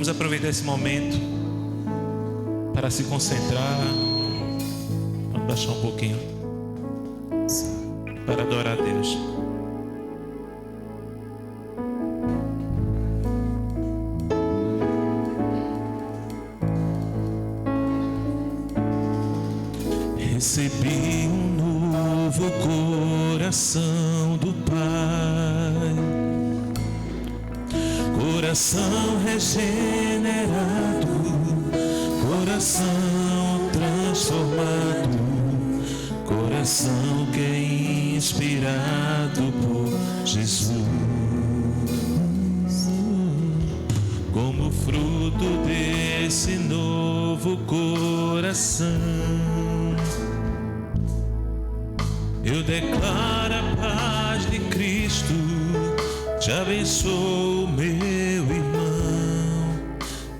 Vamos aproveitar esse momento para se concentrar. Vamos baixar um pouquinho para adorar a Deus. Recebi um novo coração do Pai, coração regenerado, coração transformado, coração que é inspirado por Jesus. Como fruto desse novo coração, eu declaro a paz de Cristo, te abençoo, meu irmão.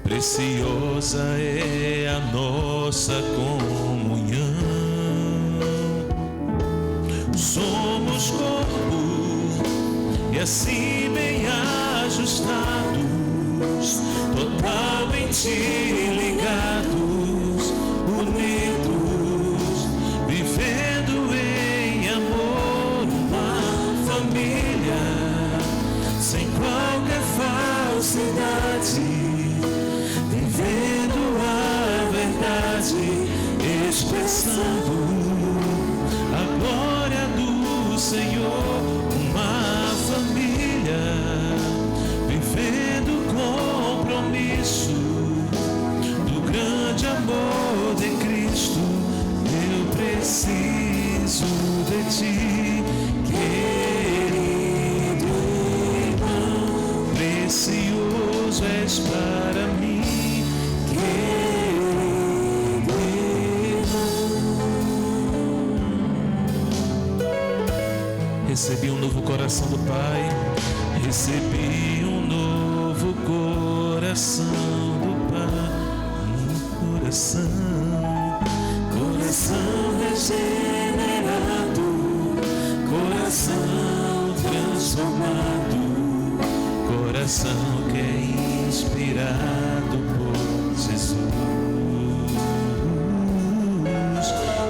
Preciosa é a nossa comunhão. Somos corpo e assim bem ajustados, totalmente ligados, unidos, vivendo em amor, uma família, sem qualquer falsidade, vivendo a verdade, expressando a glória do Senhor, uma família, vivendo o compromisso do grande amor de Cristo. Eu preciso de ti, querido irmão, precioso és para mim, querido irmão. Recebi um novo coração do Pai, recebi um novo coração do Pai, um coração regenerado, coração transformado, coração que é inspirado por Jesus.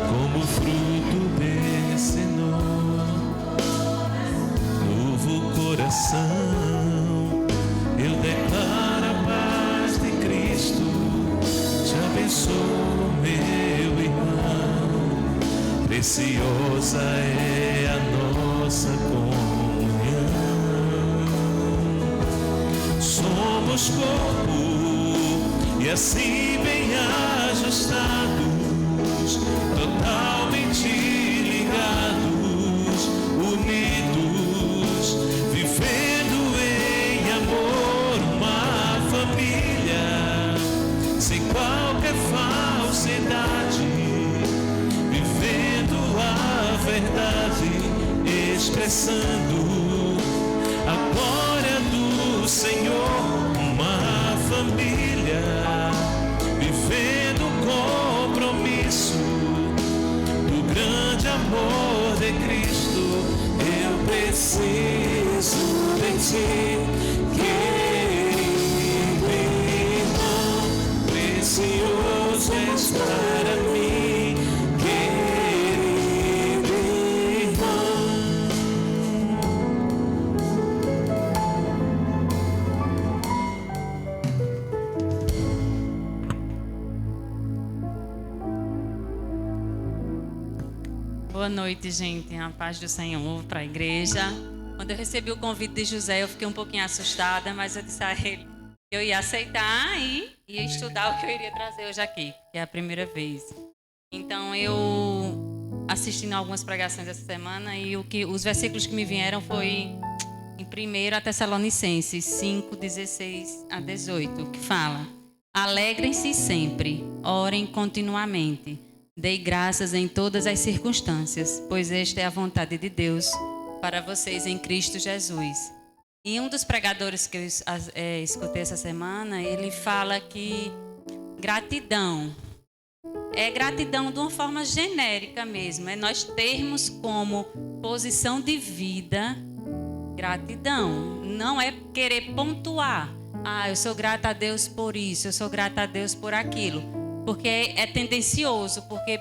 Como fruto desse novo coração, eu declaro a paz de Cristo, te abençoo, meu irmão. Preciosa é a nossa comunhão. Somos corpo e assim bem ajustados, totalmente ligados, unidos, vivendo em amor, uma família, sem qualquer falsidade, vivendo a verdade, expressando a glória do Senhor, uma família, vivendo o compromisso do grande amor de Cristo. Eu preciso de ti, querido irmão, precioso és para mim, querido irmão. Boa noite, gente. A paz do Senhor para a igreja. Quando eu recebi o convite de José, eu fiquei um pouquinho assustada, mas eu disse a ele que eu ia aceitar e ia estudar o que eu iria trazer hoje aqui, que é a primeira vez. Então, eu assistindo algumas pregações essa semana e os versículos que me vieram foi em 1 Tessalonicenses 5, 16 a 18, que fala: alegrem-se sempre, orem continuamente, dei graças em todas as circunstâncias, pois esta é a vontade de Deus para vocês em Cristo Jesus. E um dos pregadores que eu escutei essa semana, ele fala que gratidão é gratidão de uma forma genérica mesmo. É nós termos como posição de vida gratidão. Não é querer pontuar, eu sou grata a Deus por isso, eu sou grata a Deus por aquilo. Porque é tendencioso, porque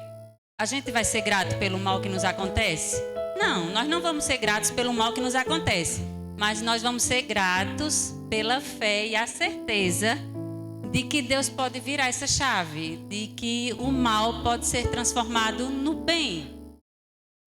a gente vai ser grato pelo mal que nos acontece? Não, nós não vamos ser gratos pelo mal que nos acontece. Mas nós vamos ser gratos pela fé e a certeza de que Deus pode virar essa chave, de que o mal pode ser transformado no bem.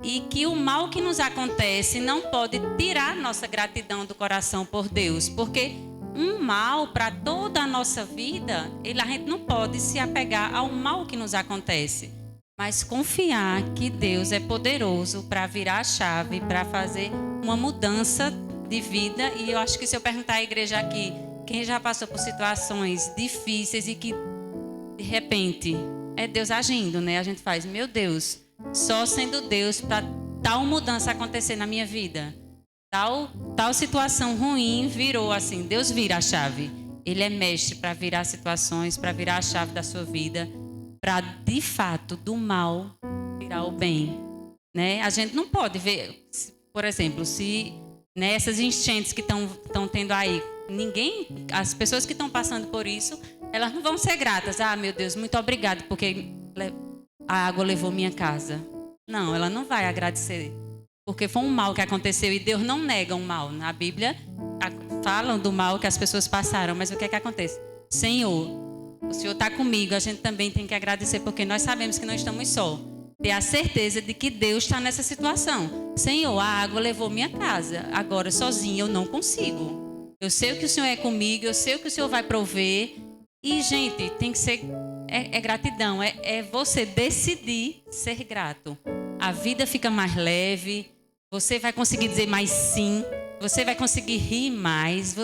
E que o mal que nos acontece não pode tirar nossa gratidão do coração por Deus. Porque um mal para toda a nossa vida, a gente não pode se apegar ao mal que nos acontece. Mas confiar que Deus é poderoso para virar a chave, para fazer uma mudança de vida. E eu acho que se eu perguntar à igreja aqui, quem já passou por situações difíceis e que de repente é Deus agindo, né? A gente faz, meu Deus, só sendo Deus para tal mudança acontecer na minha vida. Tal situação ruim virou assim, Deus vira a chave. Ele é mestre para virar situações, para virar a chave da sua vida, para de fato do mal virar o bem, né? A gente não pode ver, por exemplo, se essas enchentes que estão tendo aí, as pessoas que estão passando por isso, elas não vão ser gratas. Meu Deus, muito obrigado porque a água levou minha casa. Não, ela não vai agradecer, porque foi um mal que aconteceu e Deus não nega um mal. Na Bíblia falam do mal que as pessoas passaram, mas o que é que acontece? Senhor, o Senhor está comigo, a gente também tem que agradecer, porque nós sabemos que não estamos só. Ter a certeza de que Deus está nessa situação. Senhor, a água levou minha casa, agora sozinha eu não consigo. Eu sei que o Senhor é comigo, eu sei que o Senhor vai prover. E, gente, tem que ser... É gratidão, é você decidir ser grato. A vida fica mais leve, você vai conseguir dizer mais sim, você vai conseguir rir mais,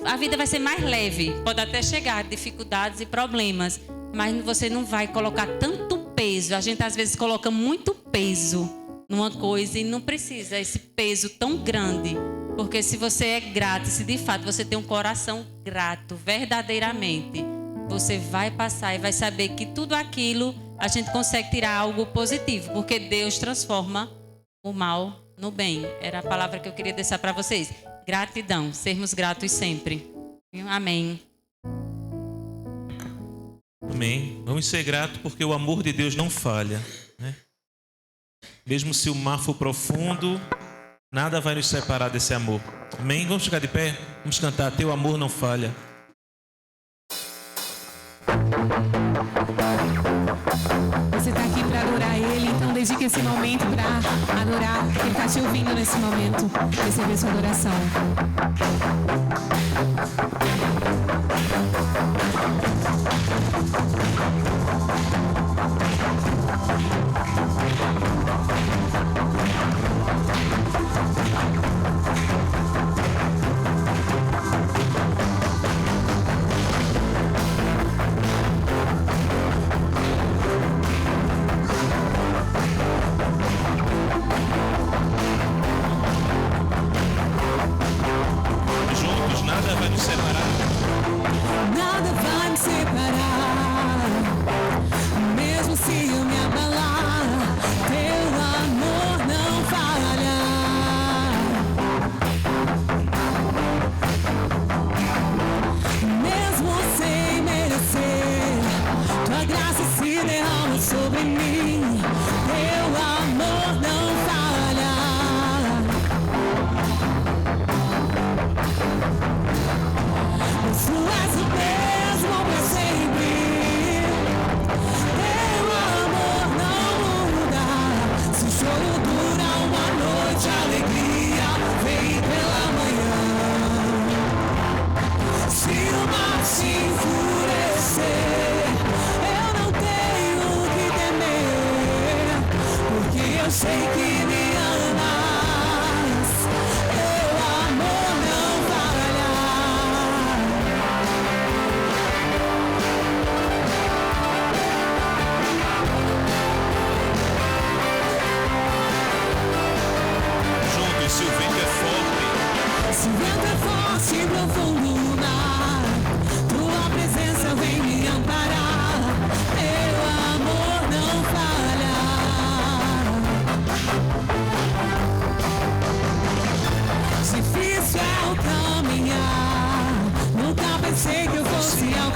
a vida vai ser mais leve. Pode até chegar dificuldades e problemas, mas você não vai colocar tanto peso. A gente às vezes coloca muito peso numa coisa e não precisa esse peso tão grande. Porque se você é grato, se de fato você tem um coração grato, verdadeiramente, você vai passar e vai saber que tudo aquilo a gente consegue tirar algo positivo, porque Deus transforma o mal no bem. Era a palavra que eu queria deixar para vocês. Gratidão, sermos gratos sempre. Amém. Amém. Vamos ser gratos porque o amor de Deus não falha, né? Mesmo se o mar for profundo, nada vai nos separar desse amor. Amém? Vamos ficar de pé? Vamos cantar Teu amor não falha. Você está aqui para adorar Ele, então dedique esse momento para adorar. Ele está te ouvindo nesse momento. Receber sua adoração. Juntos, nada vai nos separar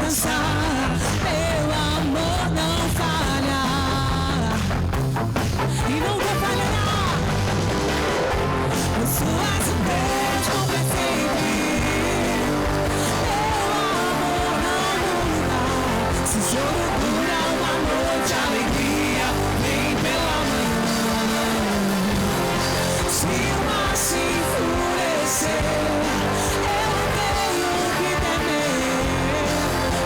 herança. Teu amor não falha e nunca falhará. Tu és o mesmo pra sempre. Teu amor não muda. Se choro dura uma noite, a alegria vem pela manhã. Se o mar se enfurecer, eu tenho que temer,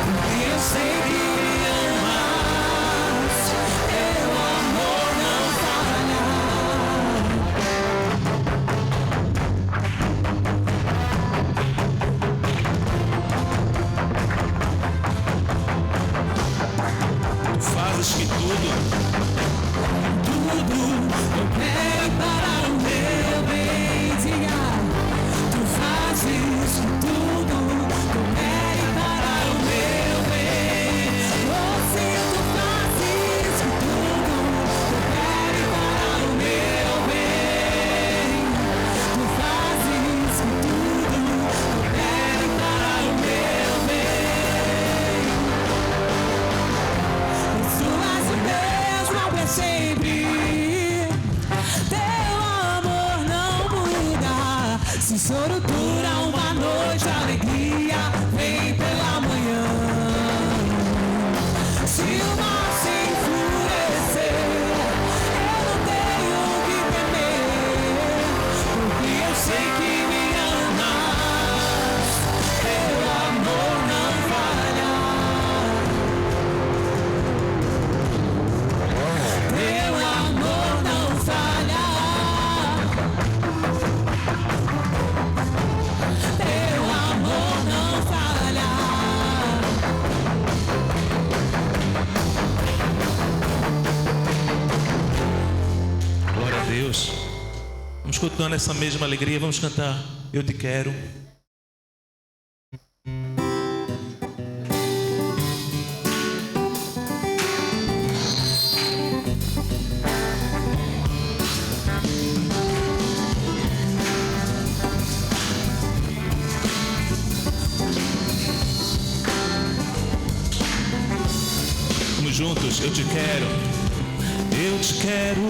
porque eu sei que me amas. Teu amor não falha. Tu fazes que tudo Coopere para o meu bem, diga. Tu fazes que tudo coopere para o meu bem. Oh, sim, tu fazes que tudo coopere para o meu bem. Tu fazes que tudo coopere para o meu bem. Tu és o mesmo pra sempre. Teu amor não muda. Se choro dura uma noite, a alegria vem pela manhã. Se o mar se enfurecer, eu não tenho que temer, porque eu sei que me amas. Teu amor não falha. Teu amor não falha. Teu amor não falha. Glória a Deus. Vamos continuar essa mesma alegria. Vamos cantar Eu Te Quero. Vamos juntos. Eu te quero. Eu te quero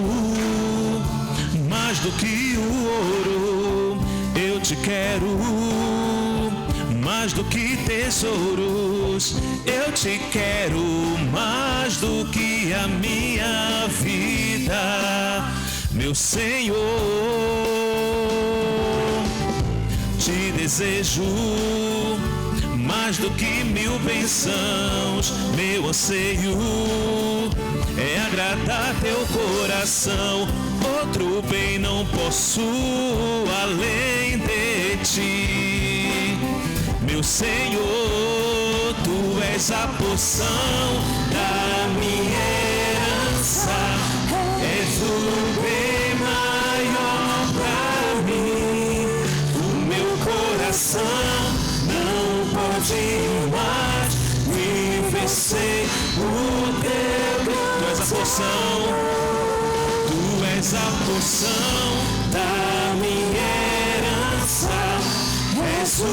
mais do que o ouro. Eu te quero mais do que tesouros. Eu te quero mais do que a minha vida, meu Senhor. Te desejo mais do que 1000 bênçãos. Meu anseio é agradar teu coração. Outro bem não posso além de ti, meu Senhor. Tu és a porção da minha herança. És o bem maior pra mim. O meu coração não pode mais viver sem o teu bem. Tu és a porção. Tu és a porção da minha herança. És o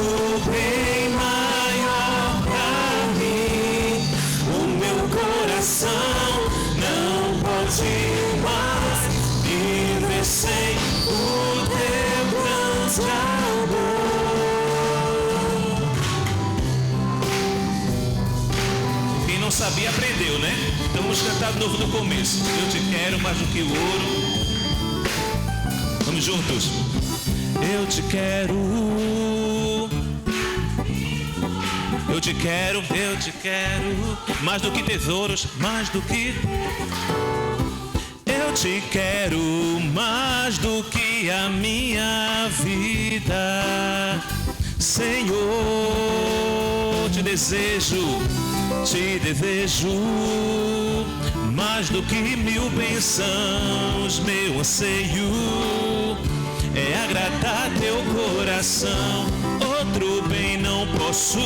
bem maior pra mim. O meu coração não pode mais viver sem o teu grande amor. Quem não sabia aprendeu, né? Então vamos cantar de novo do começo. Eu te quero mais do que o ouro. Vamos juntos. Eu te quero. Eu te quero mais do que tesouros, mais do que. Eu te quero mais do que a minha vida, Senhor. Te desejo mais do que 1000 bênçãos. Meu anseio é agradar teu coração. Outro bem não posso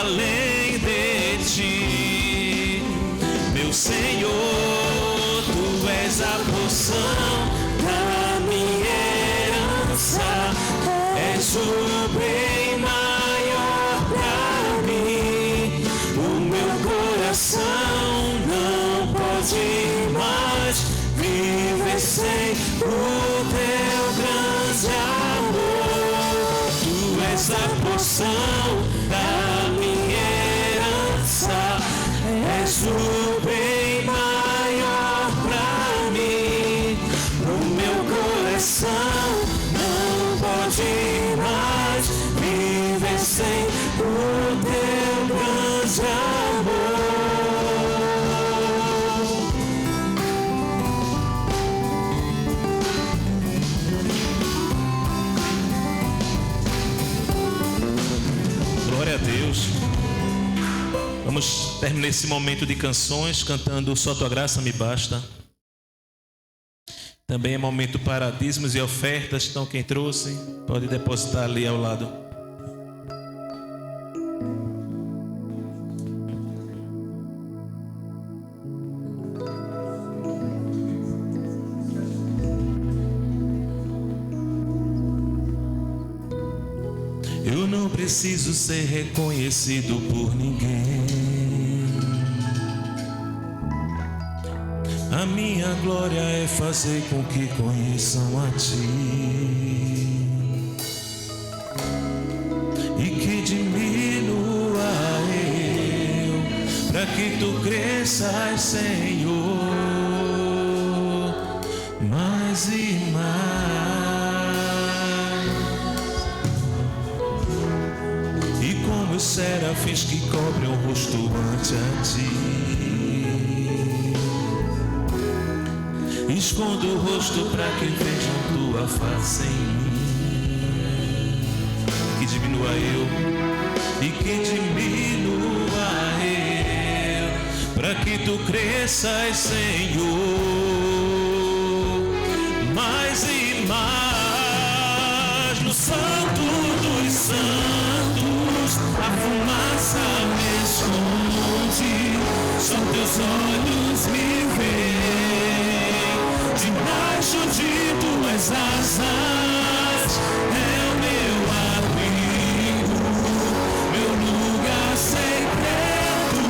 além de ti, meu Senhor. Tu és a porção da minha herança. És o bem maior pra mim. o bem maior pra mim. O meu coração não pode mais viver sem o teu grande amor. Glória a Deus. Vamos terminar esse momento de canções cantando Só Tua Graça Me Basta. Também é momento para dízimos e ofertas. Então quem trouxe pode depositar ali ao lado. Eu não preciso ser reconhecido por ninguém. A minha glória é fazer com que conheçam a Ti e que diminua eu, para que Tu cresças, Senhor, mais e mais. E como os serafins que cobrem o rosto ante a Ti, escondo o rosto para que vejam Tua face em mim. Que diminua eu e que diminua eu, para que Tu cresças, Senhor, mais e mais. No Santo dos Santos a fumaça me esconde, só Teus olhos me veem. Debaixo de Tuas asas é o meu abrigo, meu lugar secreto.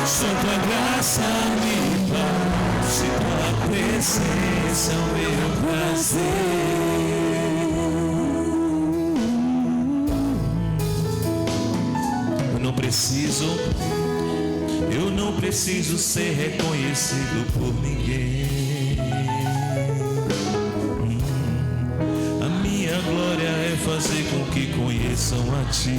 Só Tua graça me basta, Tua presença é o meu prazer. Eu não preciso ser reconhecido por ninguém. A minha glória é fazer com que conheçam a Ti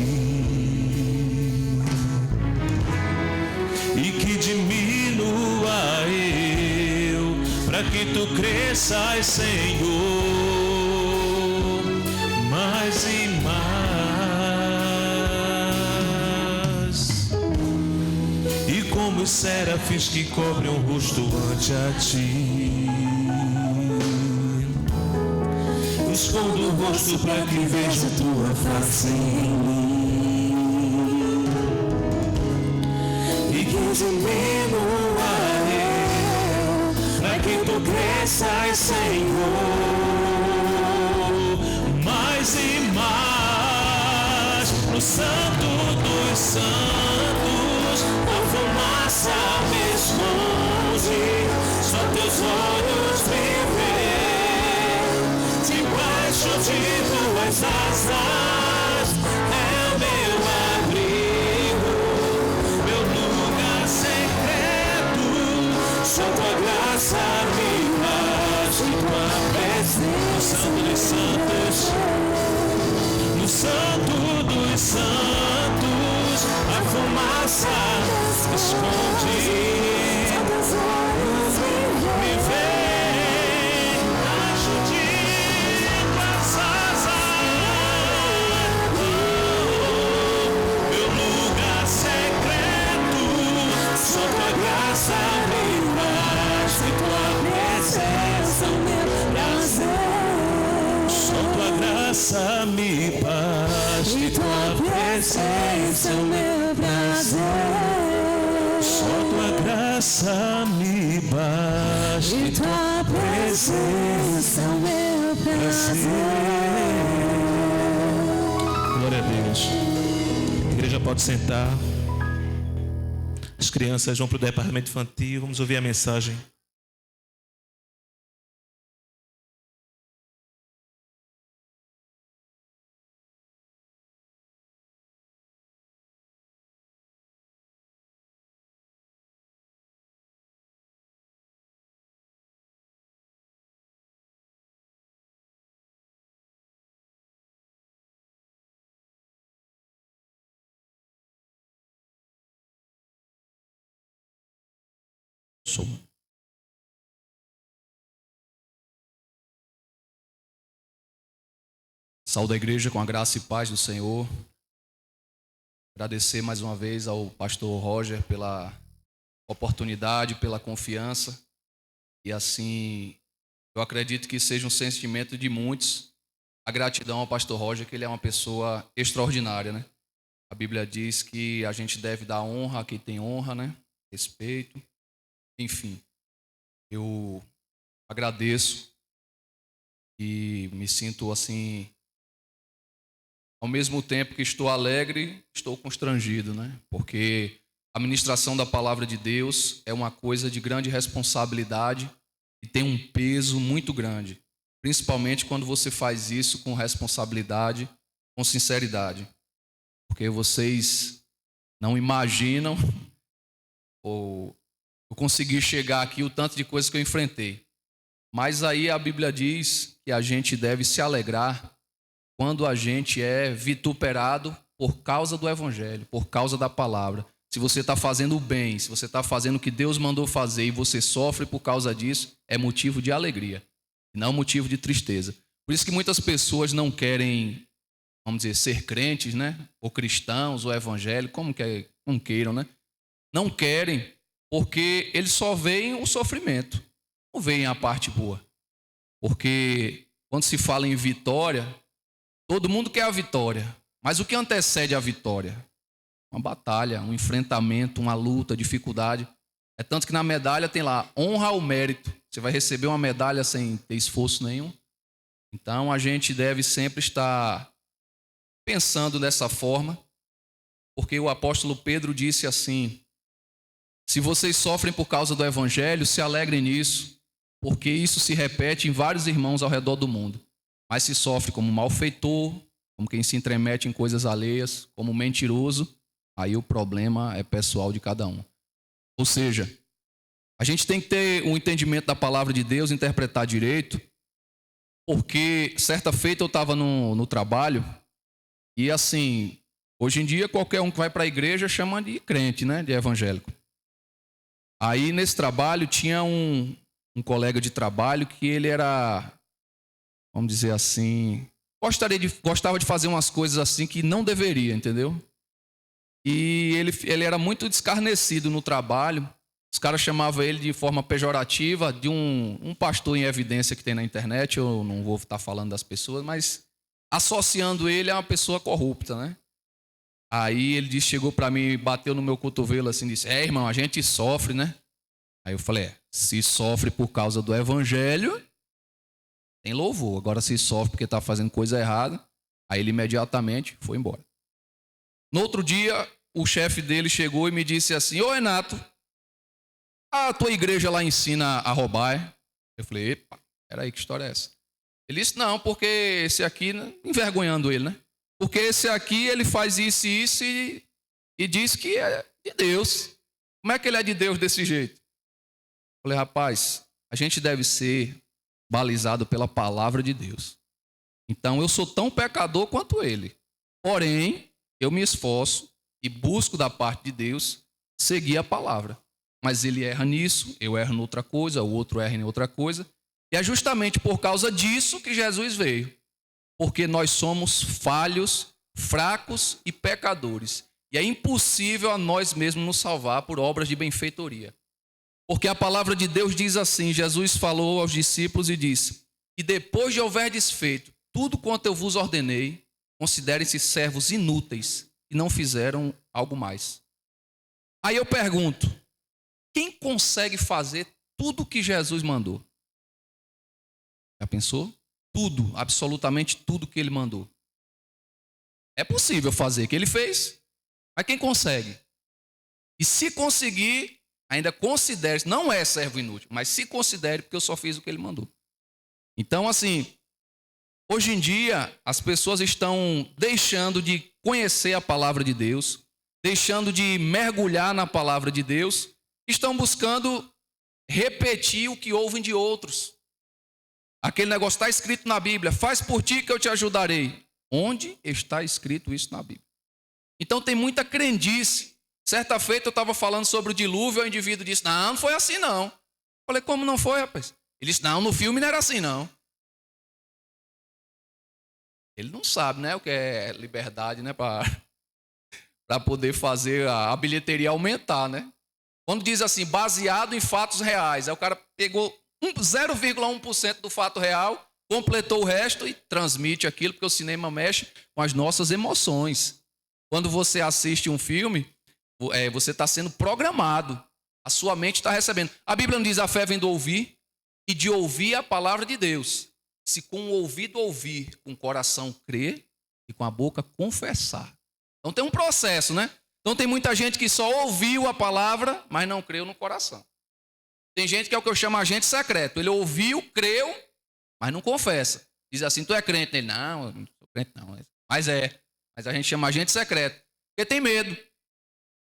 e que diminua eu, para que Tu cresças, Senhor, mais e mais. E como os serafins que cobrem o rosto ante a Ti, escondo o rosto para que veja Tua face em mim e que diminua eu, para que Tu cresças, Senhor, mais e mais. No Santo dos Santos a fumaça me esconde, só Teus olhos me veem. Debaixo de Tuas asas é o meu abrigo, meu lugar secreto. Só Tua graça me basta, Tua presença. No Santo dos Santos a fumaça me esconde, me vem debaixo de Tuas asas, meu lugar secreto. Só Tua graça me basta, Tua presença é o meu prazer. Só Tua graça me basta, Tua presença é o meu prazer. Só Tua graça me basta, Tua presença é o meu prazer. Glória a Deus. A igreja pode sentar. As crianças vão para o departamento infantil. Vamos ouvir a mensagem. Som. Saúde a igreja com a graça e paz do Senhor. Agradecer mais uma vez ao pastor Roger pela oportunidade, pela confiança. E assim, eu acredito que seja um sentimento de muitos a gratidão ao pastor Roger, que ele é uma pessoa extraordinária, né? A Bíblia diz que a gente deve dar honra a quem tem honra, né? Respeito. Enfim, eu agradeço e me sinto assim, ao mesmo tempo que estou alegre, estou constrangido, né? Porque a ministração da palavra de Deus é uma coisa de grande responsabilidade e tem um peso muito grande, principalmente quando você faz isso com responsabilidade, com sinceridade. Porque vocês não imaginam ou eu consegui chegar aqui o tanto de coisas que eu enfrentei. Mas aí a Bíblia diz que a gente deve se alegrar quando a gente é vituperado por causa do Evangelho, por causa da palavra. Se você está fazendo o bem, se você está fazendo o que Deus mandou fazer e você sofre por causa disso, é motivo de alegria, e não motivo de tristeza. Por isso que muitas pessoas não querem, vamos dizer, ser crentes, né? Ou cristãos, ou evangélicos, como queiram, né? Não querem, porque eles só veem o sofrimento, não veem a parte boa. Porque quando se fala em vitória, todo mundo quer a vitória. Mas o que antecede a vitória? Uma batalha, um enfrentamento, uma luta, dificuldade. É tanto que na medalha tem lá, honra ao mérito. Você vai receber uma medalha sem ter esforço nenhum. Então a gente deve sempre estar pensando dessa forma, porque o apóstolo Pedro disse assim: se vocês sofrem por causa do Evangelho, se alegrem nisso, porque isso se repete em vários irmãos ao redor do mundo. Mas se sofre como malfeitor, como quem se intromete em coisas alheias, como mentiroso, aí o problema é pessoal de cada um. Ou seja, a gente tem que ter um entendimento da palavra de Deus, interpretar direito, porque certa feita eu estava no trabalho e assim, hoje em dia qualquer um que vai para a igreja chama de crente, né, de evangélico. Aí nesse trabalho tinha um colega de trabalho que ele era, vamos dizer assim, gostava de fazer umas coisas assim que não deveria, entendeu? E ele era muito descarnecido no trabalho. Os caras chamavam ele de forma pejorativa, de um pastor em evidência que tem na internet. Eu não vou estar falando das pessoas, mas associando ele a uma pessoa corrupta, né? Aí ele chegou para mim, bateu no meu cotovelo assim, disse: irmão, a gente sofre, né? Aí eu falei: se sofre por causa do Evangelho, tem louvor. Agora se sofre porque está fazendo coisa errada. Aí ele imediatamente foi embora. No outro dia, o chefe dele chegou e me disse assim: ô Renato, a tua igreja lá ensina a roubar? Eu falei: epa, peraí, que história é essa? Ele disse: não, porque esse aqui, envergonhando ele, né? Porque esse aqui, ele faz isso e isso e diz que é de Deus. Como é que ele é de Deus desse jeito? Eu falei: rapaz, a gente deve ser balizado pela palavra de Deus. Então, eu sou tão pecador quanto ele. Porém, eu me esforço e busco da parte de Deus seguir a palavra. Mas ele erra nisso, eu erro em outra coisa, o outro erra em outra coisa. E é justamente por causa disso que Jesus veio. Porque nós somos falhos, fracos e pecadores. E é impossível a nós mesmos nos salvar por obras de benfeitoria. Porque a palavra de Deus diz assim: Jesus falou aos discípulos e disse: e depois de houverdes feito tudo quanto eu vos ordenei, considerem-se servos inúteis e não fizeram algo mais. Aí eu pergunto: quem consegue fazer tudo o que Jesus mandou? Já pensou? Tudo, absolutamente tudo que ele mandou. É possível fazer o que ele fez, mas quem consegue? E se conseguir, ainda considere, não é servo inútil, mas se considere, porque eu só fiz o que ele mandou. Então, assim, hoje em dia, as pessoas estão deixando de conhecer a palavra de Deus, deixando de mergulhar na palavra de Deus, estão buscando repetir o que ouvem de outros. Aquele negócio está escrito na Bíblia: faz por ti que eu te ajudarei. Onde está escrito isso na Bíblia? Então tem muita crendice. Certa feita eu estava falando sobre o dilúvio, o indivíduo disse, não foi assim não. Falei, como não foi, rapaz? Ele disse, não, no filme não era assim não. Ele não sabe, né, o que é liberdade, né, para poder fazer a bilheteria aumentar, né? Quando diz assim, baseado em fatos reais, aí o cara pegou 0,1% do fato real, completou o resto e transmite aquilo, porque o cinema mexe com as nossas emoções. Quando você assiste um filme, você está sendo programado. A sua mente está recebendo. A Bíblia não diz a fé vem do ouvir, e de ouvir a palavra de Deus. Se com o ouvido ouvir, com o coração crer e com a boca confessar. Então tem um processo, né? Então tem muita gente que só ouviu a palavra, mas não creu no coração. Tem gente que é o que eu chamo agente secreto. Ele ouviu, creu, mas não confessa. Diz assim, tu é crente? Ele, não sou crente não. Mas é. Mas a gente chama agente secreto. Porque tem medo.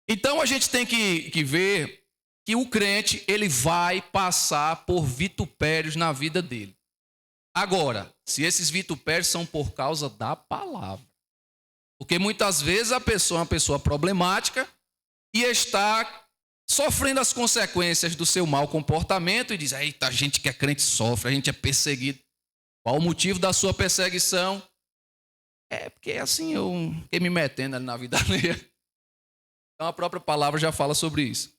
Então a gente tem que ver que o crente, ele vai passar por vitupérios na vida dele. Agora, se esses vitupérios são por causa da palavra. Porque muitas vezes a pessoa é uma pessoa problemática e está sofrendo as consequências do seu mau comportamento e diz, eita, a gente que é crente sofre, a gente é perseguido. Qual o motivo da sua perseguição? É porque assim eu fiquei me metendo ali na vida alheia. Então a própria palavra já fala sobre isso.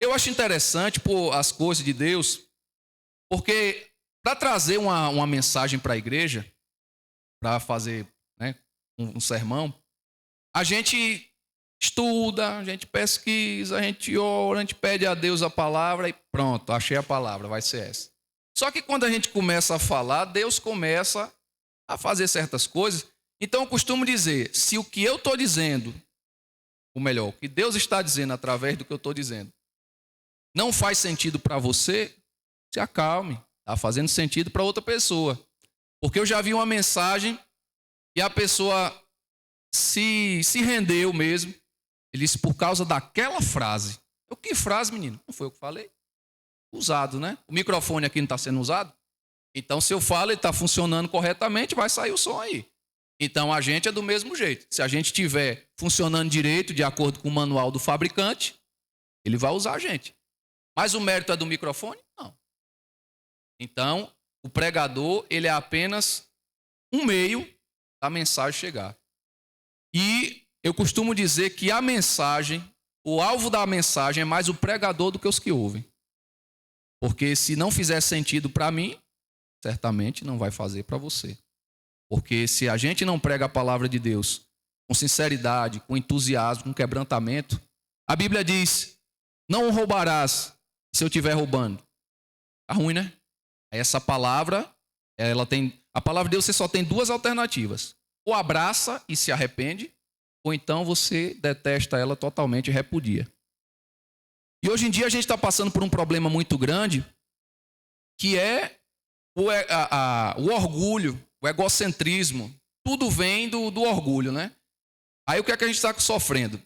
Eu acho interessante as coisas de Deus, porque para trazer uma mensagem para a igreja, para fazer, né, um sermão, a gente estuda, a gente pesquisa, a gente ora, a gente pede a Deus a palavra e pronto, achei a palavra, vai ser essa. Só que quando a gente começa a falar, Deus começa a fazer certas coisas. Então eu costumo dizer, se o que eu estou dizendo, ou melhor, o que Deus está dizendo através do que eu estou dizendo, não faz sentido para você, se acalme. Está fazendo sentido para outra pessoa. Porque eu já vi uma mensagem e a pessoa se rendeu mesmo. Ele disse, por causa daquela frase. Eu, que frase, menino? Não foi eu que falei? Usado, né? O microfone aqui não está sendo usado? Então, se eu falo, ele está funcionando corretamente, vai sair o som aí. Então, a gente é do mesmo jeito. Se a gente estiver funcionando direito, de acordo com o manual do fabricante, ele vai usar a gente. Mas o mérito é do microfone? Não. Então, o pregador, ele é apenas um meio da mensagem chegar. E eu costumo dizer que a mensagem, o alvo da mensagem é mais o pregador do que os que ouvem. Porque se não fizer sentido para mim, certamente não vai fazer para você. Porque se a gente não prega a palavra de Deus com sinceridade, com entusiasmo, com quebrantamento, a Bíblia diz, não roubarás se eu estiver roubando. Tá ruim, né? Essa palavra, a palavra de Deus, você só tem duas alternativas. Ou abraça e se arrepende, ou então você detesta ela totalmente e repudia. E hoje em dia a gente está passando por um problema muito grande, que é o orgulho, o egocentrismo. Tudo vem do orgulho, né? Aí o que é que a gente está sofrendo?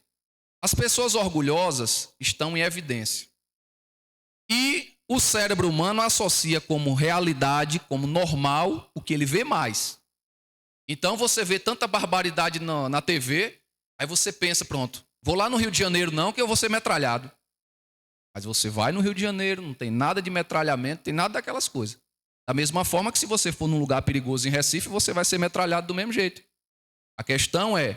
As pessoas orgulhosas estão em evidência. E o cérebro humano associa como realidade, como normal, o que ele vê mais. Então você vê tanta barbaridade na TV, aí você pensa, pronto, vou lá no Rio de Janeiro não, que eu vou ser metralhado. Mas você vai no Rio de Janeiro, não tem nada de metralhamento, tem nada daquelas coisas. Da mesma forma que se você for num lugar perigoso em Recife, você vai ser metralhado do mesmo jeito. A questão é, o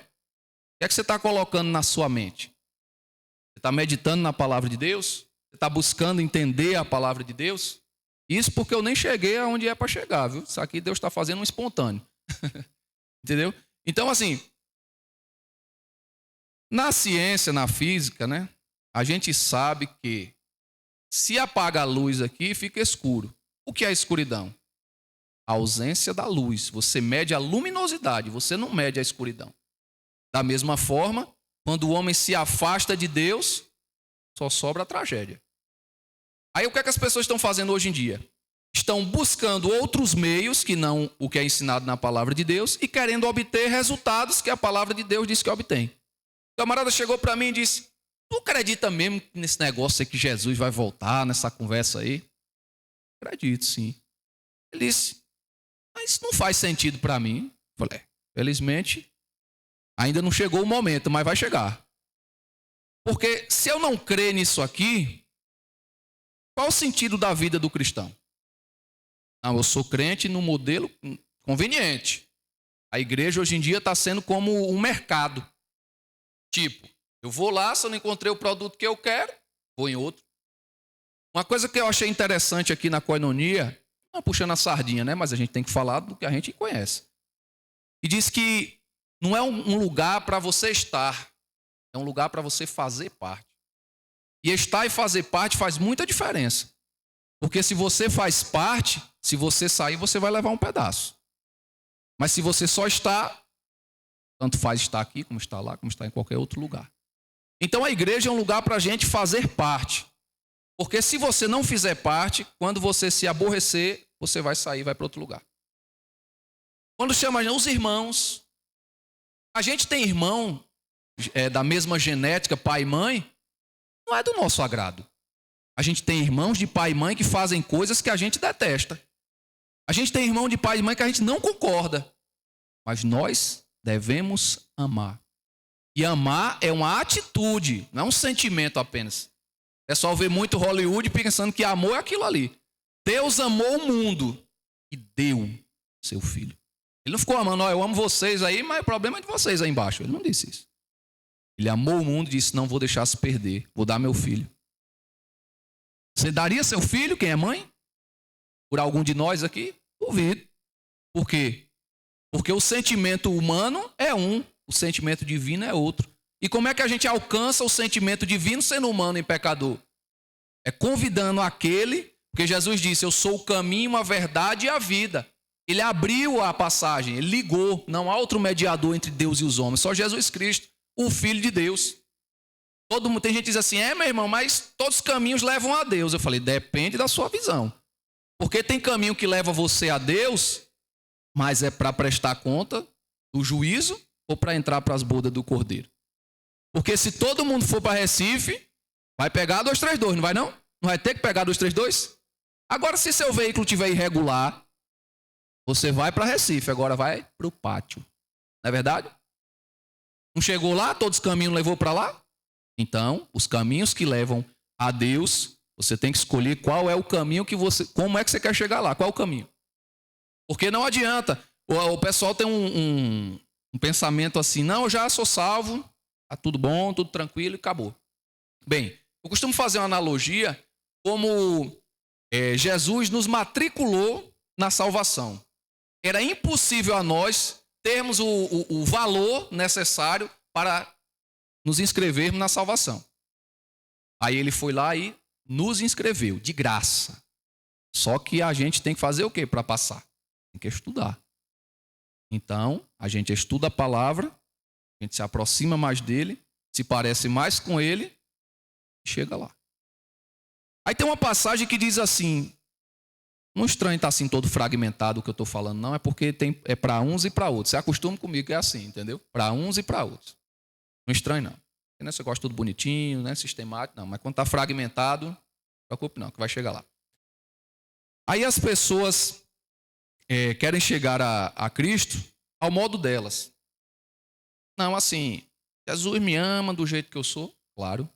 que é que você está colocando na sua mente? Você está meditando na palavra de Deus? Você está buscando entender a palavra de Deus? Isso porque eu nem cheguei aonde é para chegar, viu? Isso aqui Deus está fazendo um espontâneo. Entendeu? Então, assim, na ciência, na física, né? A gente sabe que se apaga a luz aqui, fica escuro. O que é escuridão? A ausência da luz. Você mede a luminosidade, você não mede a escuridão. Da mesma forma, quando o homem se afasta de Deus, só sobra a tragédia. Aí o que é que as pessoas estão fazendo hoje em dia? Estão buscando outros meios que não o que é ensinado na palavra de Deus e querendo obter resultados que a palavra de Deus diz que obtém. O camarada chegou para mim e disse, tu acredita mesmo nesse negócio aí que Jesus vai voltar, nessa conversa aí? Acredito, sim. Ele disse, mas não faz sentido para mim. Eu falei, felizmente, ainda não chegou o momento, mas vai chegar. Porque se eu não crer nisso aqui, qual o sentido da vida do cristão? Não, eu sou crente no modelo conveniente. A igreja hoje em dia está sendo como um mercado. Tipo, eu vou lá, se eu não encontrei o produto que eu quero, vou em outro. Uma coisa que eu achei interessante aqui na Koinonia, não puxando a sardinha, né? Mas a gente tem que falar do que a gente conhece. E diz que não é um lugar para você estar, é um lugar para você fazer parte. E estar e fazer parte faz muita diferença. Porque se você faz parte, se você sair, você vai levar um pedaço. Mas se você só está, tanto faz estar aqui, como está lá, como está em qualquer outro lugar. Então a igreja é um lugar para a gente fazer parte. Porque se você não fizer parte, quando você se aborrecer, você vai sair e vai para outro lugar. Quando chama os irmãos, a gente tem irmão da mesma genética, pai e mãe, não é do nosso agrado. A gente tem irmãos de pai e mãe que fazem coisas que a gente detesta. A gente tem irmão de pai e mãe que a gente não concorda. Mas nós devemos amar. E amar é uma atitude, não é um sentimento apenas. O pessoal vê muito Hollywood pensando que amor é aquilo ali. Deus amou o mundo e deu seu filho. Ele não ficou amando, eu amo vocês aí, mas o problema é de vocês aí embaixo. Ele não disse isso. Ele amou o mundo e disse, não vou deixar se perder, vou dar meu filho. Você daria seu filho, quem é mãe? Por algum de nós aqui? Duvido. Por quê? Porque o sentimento humano é um, o sentimento divino é outro. E como é que a gente alcança o sentimento divino sendo humano e pecador? É convidando aquele, porque Jesus disse, eu sou o caminho, a verdade e a vida. Ele abriu a passagem, ele ligou, não há outro mediador entre Deus e os homens, só Jesus Cristo, o Filho de Deus. Todo mundo, tem gente que diz assim, meu irmão, mas todos os caminhos levam a Deus. Eu falei, depende da sua visão. Porque tem caminho que leva você a Deus, mas é para prestar conta do juízo ou para entrar para as bodas do Cordeiro. Porque se todo mundo for para Recife, vai pegar 232, não vai não? Não vai ter que pegar 232? Agora, se seu veículo estiver irregular, você vai para Recife, agora vai para o pátio. Não é verdade? Não chegou lá, todos os caminhos levou para lá? Então, os caminhos que levam a Deus, você tem que escolher qual é o caminho que você... Como é que você quer chegar lá? Qual é o caminho? Porque não adianta. O pessoal tem um pensamento assim, não, eu já sou salvo, tá tudo bom, tudo tranquilo e acabou. Bem, eu costumo fazer uma analogia como Jesus nos matriculou na salvação. Era impossível a nós termos o valor necessário para nos inscrevermos na salvação. Aí ele foi lá e nos inscreveu, de graça. Só que a gente tem que fazer o quê para passar? Tem que estudar. Então, a gente estuda a palavra, a gente se aproxima mais dele, se parece mais com ele e chega lá. Aí tem uma passagem que diz assim, não estranho estar assim todo fragmentado o que eu estou falando, não, é porque é para uns e para outros. Você acostuma comigo que é assim, entendeu? Para uns e para outros. Não estranho, não. Porque você gosta tudo bonitinho, né? Sistemático, não. Mas quando está fragmentado, não se preocupe não, que vai chegar lá. Aí as pessoas querem chegar a Cristo ao modo delas. Não, assim, Jesus me ama do jeito que eu sou, claro.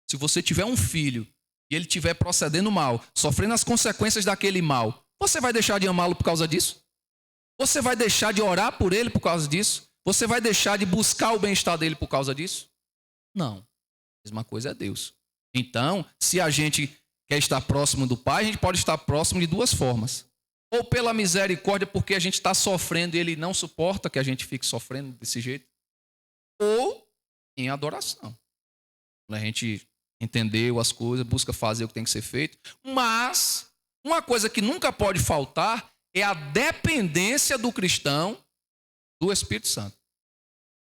Se você tiver um filho e ele estiver procedendo mal, sofrendo as consequências daquele mal, você vai deixar de amá-lo por causa disso? Você vai deixar de orar por ele por causa disso? Você vai deixar de buscar o bem-estar dele por causa disso? Não. A mesma coisa é Deus. Então, se a gente quer estar próximo do Pai, a gente pode estar próximo de duas formas. Ou pela misericórdia, porque a gente está sofrendo e ele não suporta que a gente fique sofrendo desse jeito. Ou em adoração. A gente entendeu as coisas, busca fazer o que tem que ser feito. Mas, uma coisa que nunca pode faltar é a dependência do cristão do Espírito Santo.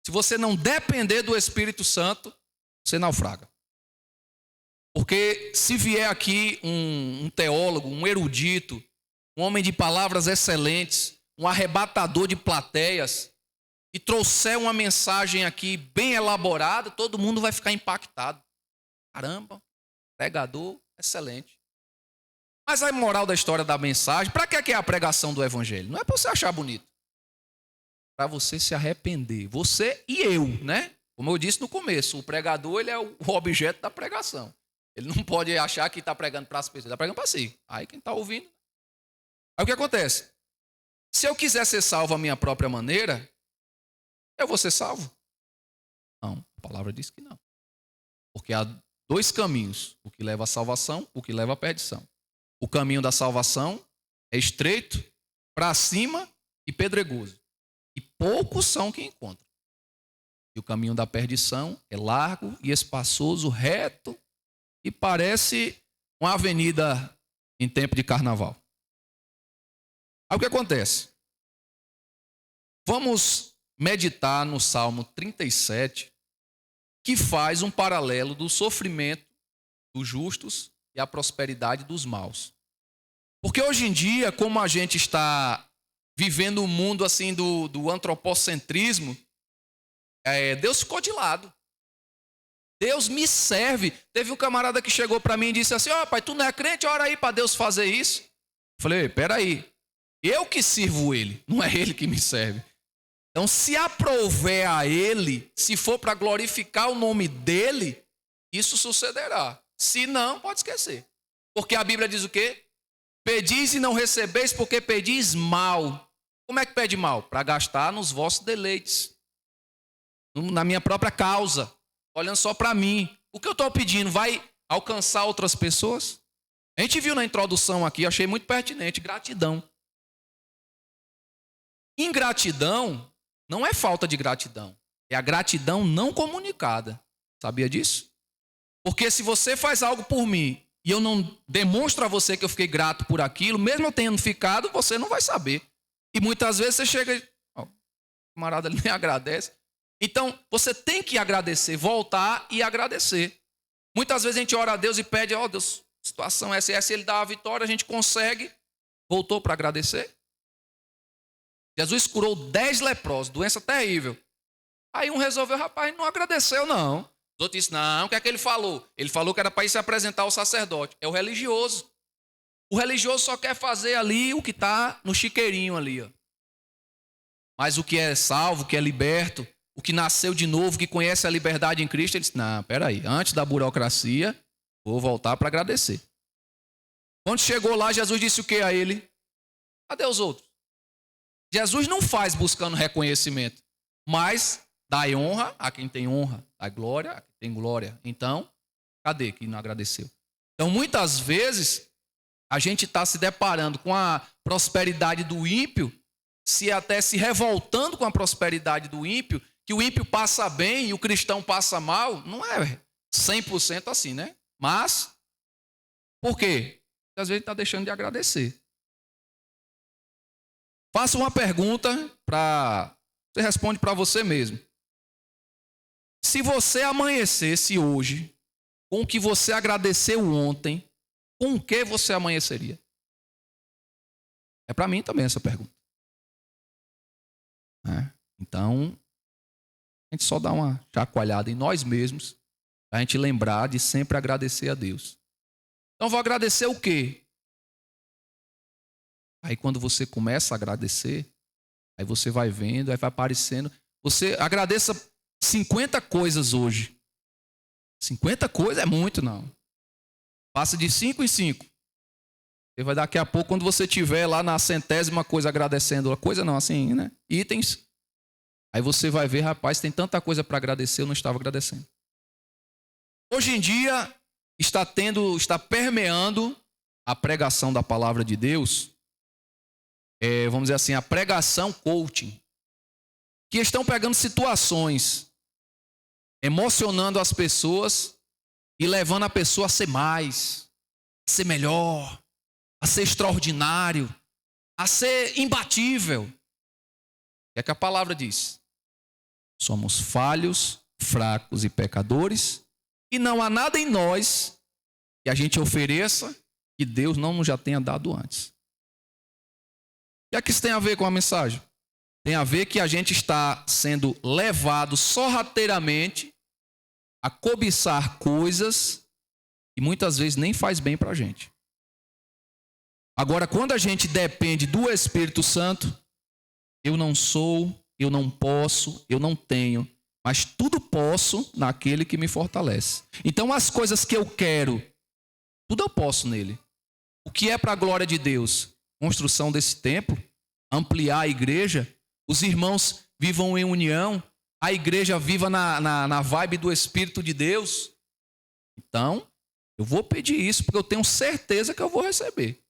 Se você não depender do Espírito Santo, você naufraga. Porque se vier aqui um teólogo, um erudito, um homem de palavras excelentes, um arrebatador de plateias, e trouxer uma mensagem aqui bem elaborada, todo mundo vai ficar impactado. Caramba, pregador excelente. Mas a moral da história da mensagem, para que é a pregação do evangelho? Não é para você achar bonito. Para você se arrepender. Você e eu, né? Como eu disse no começo, o pregador ele é o objeto da pregação. Ele não pode achar que está pregando para as pessoas, ele está pregando para si. Aí quem está ouvindo. Aí o que acontece? Se eu quiser ser salvo à minha própria maneira, eu vou ser salvo? Não, a palavra diz que não. Porque há dois caminhos, o que leva à salvação, o que leva à perdição. O caminho da salvação é estreito, para cima e pedregoso. E poucos são que encontram. E o caminho da perdição é largo e espaçoso, reto, e parece uma avenida em tempo de carnaval. Aí o que acontece? Vamos meditar no Salmo 37, que faz um paralelo do sofrimento dos justos e a prosperidade dos maus. Porque hoje em dia, como a gente está vivendo um mundo assim do antropocentrismo, Deus ficou de lado. Deus me serve. Teve um camarada que chegou para mim e disse assim: ó, pai, tu não é crente? Ora aí para Deus fazer isso. Eu falei: peraí, eu que sirvo ele, não é ele que me serve. Então, se aprouver a ele, se for para glorificar o nome dele, isso sucederá. Se não, pode esquecer. Porque a Bíblia diz o quê? Pedis e não recebeis porque pedis mal. Como é que pede mal? Para gastar nos vossos deleites. Na minha própria causa. Olhando só para mim. O que eu estou pedindo vai alcançar outras pessoas? A gente viu na introdução aqui, achei muito pertinente, gratidão. Ingratidão não é falta de gratidão. É a gratidão não comunicada. Sabia disso? Porque se você faz algo por mim e eu não demonstro a você que eu fiquei grato por aquilo, mesmo eu tendo ficado, você não vai saber. E muitas vezes você chega e o camarada ali nem agradece. Então, você tem que agradecer, voltar e agradecer. Muitas vezes a gente ora a Deus e pede: ó, Deus, situação essa e essa, ele dá a vitória, a gente consegue. Voltou para agradecer. Jesus curou 10 leprosos, doença terrível. Aí um resolveu: rapaz, não agradeceu não. O outro disse: não, o que é que ele falou? Ele falou que era para ir se apresentar ao sacerdote. É o religioso. O religioso só quer fazer ali o que está no chiqueirinho ali. Ó. Mas o que é salvo, o que é liberto, o que nasceu de novo, que conhece a liberdade em Cristo, ele disse: não, peraí, antes da burocracia, vou voltar para agradecer. Quando chegou lá, Jesus disse o que a ele? Cadê os outros? Jesus não faz buscando reconhecimento, mas dá honra a quem tem honra, dá glória a quem tem glória. Então, cadê quem não agradeceu? Então, muitas vezes, a gente está se deparando com a prosperidade do ímpio, até se revoltando com a prosperidade do ímpio, que o ímpio passa bem e o cristão passa mal. Não é 100% assim, né? Mas, por quê? Porque às vezes está deixando de agradecer. Faça uma pergunta você responde para você mesmo. Se você amanhecesse hoje com o que você agradeceu ontem, com o que você amanheceria? É para mim também essa pergunta. Então, a gente só dá uma chacoalhada em nós mesmos, para a gente lembrar de sempre agradecer a Deus. Então, vou agradecer o quê? Aí quando você começa a agradecer, aí você vai vendo, aí vai aparecendo. Você agradeça 50 coisas hoje. 50 coisas é muito, não. Passa de 5 em 5. Você vai daqui a pouco, quando você estiver lá na 100ª coisa agradecendo, coisa não, assim, né? Itens. Aí você vai ver, rapaz, tem tanta coisa para agradecer, eu não estava agradecendo. Hoje em dia, está permeando a pregação da palavra de Deus, vamos dizer assim, a pregação coaching, que estão pegando situações, emocionando as pessoas e levando a pessoa a ser mais, a ser melhor, a ser extraordinário, a ser imbatível. O que a palavra diz? Somos falhos, fracos e pecadores, e não há nada em nós que a gente ofereça que Deus não nos já tenha dado antes. O que isso tem a ver com a mensagem? Tem a ver que a gente está sendo levado sorrateiramente a cobiçar coisas que muitas vezes nem faz bem para a gente. Agora, quando a gente depende do Espírito Santo, eu não sou, eu não posso, eu não tenho. mas tudo posso naquele que me fortalece. Então as coisas que eu quero, tudo eu posso nele. O que é para a glória de Deus? Construção desse templo, ampliar a igreja, os irmãos vivam em união, a igreja viva na vibe do Espírito de Deus. Então, eu vou pedir isso porque eu tenho certeza que eu vou receber.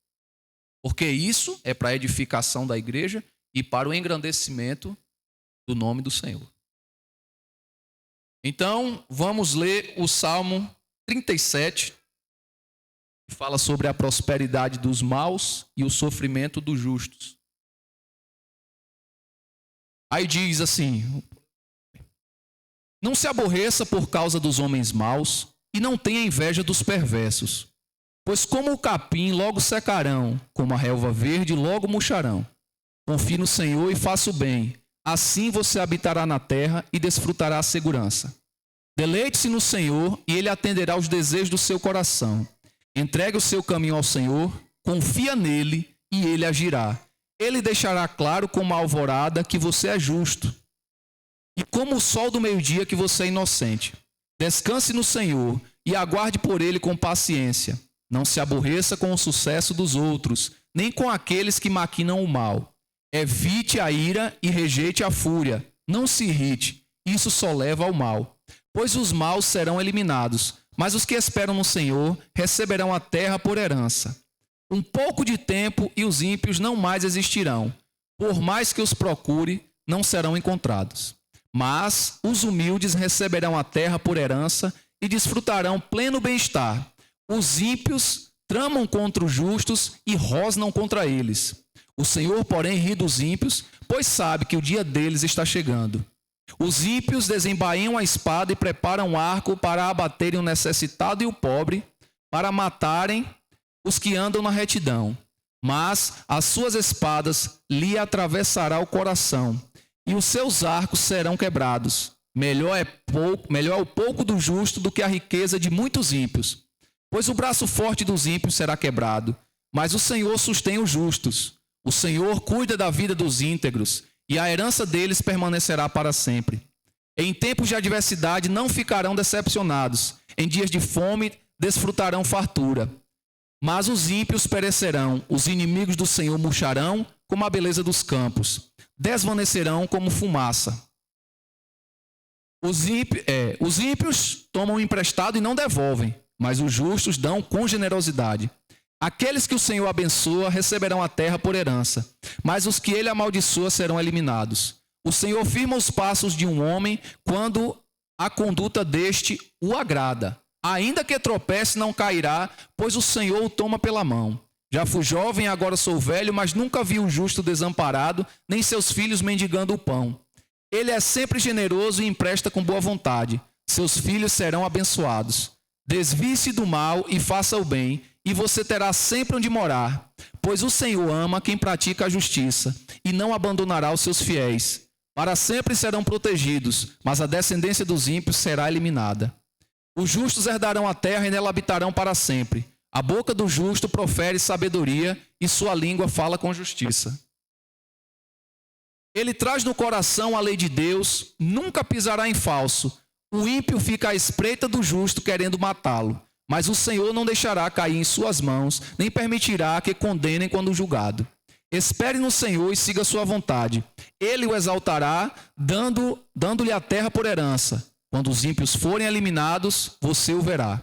Porque isso é para a edificação da igreja e para o engrandecimento do nome do Senhor. Então, vamos ler o Salmo 37, que fala sobre a prosperidade dos maus e o sofrimento dos justos. Aí diz assim: não se aborreça por causa dos homens maus e não tenha inveja dos perversos, pois como o capim logo secarão, como a relva verde logo murcharão. Confie no Senhor e faça o bem, assim você habitará na terra e desfrutará a segurança. Deleite-se no Senhor e Ele atenderá aos desejos do seu coração. Entregue o seu caminho ao Senhor, confia nele e Ele agirá. Ele deixará claro como a alvorada que você é justo e como o sol do meio-dia que você é inocente. Descanse no Senhor e aguarde por Ele com paciência. Não se aborreça com o sucesso dos outros, nem com aqueles que maquinam o mal. Evite a ira e rejeite a fúria. Não se irrite, isso só leva ao mal. Pois os maus serão eliminados, mas os que esperam no Senhor receberão a terra por herança. Um pouco de tempo e os ímpios não mais existirão. Por mais que os procure, não serão encontrados. Mas os humildes receberão a terra por herança e desfrutarão pleno bem-estar. Os ímpios tramam contra os justos e rosnam contra eles. O Senhor, porém, ri dos ímpios, pois sabe que o dia deles está chegando. Os ímpios desembaiam a espada e preparam o arco para abaterem o necessitado e o pobre, para matarem os que andam na retidão. Mas as suas espadas lhe atravessará o coração, e os seus arcos serão quebrados. Melhor é o pouco do justo do que a riqueza de muitos ímpios. Pois o braço forte dos ímpios será quebrado, mas o Senhor sustém os justos. O Senhor cuida da vida dos íntegros, e a herança deles permanecerá para sempre. Em tempos de adversidade não ficarão decepcionados. Em dias de fome desfrutarão fartura. Mas os ímpios perecerão, os inimigos do Senhor murcharão como a beleza dos campos. Desvanecerão como fumaça. Os ímpios tomam emprestado e não devolvem, mas os justos dão com generosidade. Aqueles que o Senhor abençoa receberão a terra por herança, mas os que ele amaldiçoa serão eliminados. O Senhor firma os passos de um homem quando a conduta deste o agrada. Ainda que tropece, não cairá, pois o Senhor o toma pela mão. Já fui jovem, agora sou velho, mas nunca vi o justo desamparado, nem seus filhos mendigando o pão. Ele é sempre generoso e empresta com boa vontade. Seus filhos serão abençoados. Desvie-se do mal e faça o bem, e você terá sempre onde morar. Pois o Senhor ama quem pratica a justiça, e não abandonará os seus fiéis. Para sempre serão protegidos, mas a descendência dos ímpios será eliminada. Os justos herdarão a terra e nela habitarão para sempre. A boca do justo profere sabedoria, e sua língua fala com justiça. Ele traz no coração a lei de Deus, nunca pisará em falso. O ímpio fica à espreita do justo, querendo matá-lo. Mas o Senhor não deixará cair em suas mãos, nem permitirá que condenem quando julgado. Espere no Senhor e siga sua vontade. Ele o exaltará, dando-lhe a terra por herança. Quando os ímpios forem eliminados, você o verá.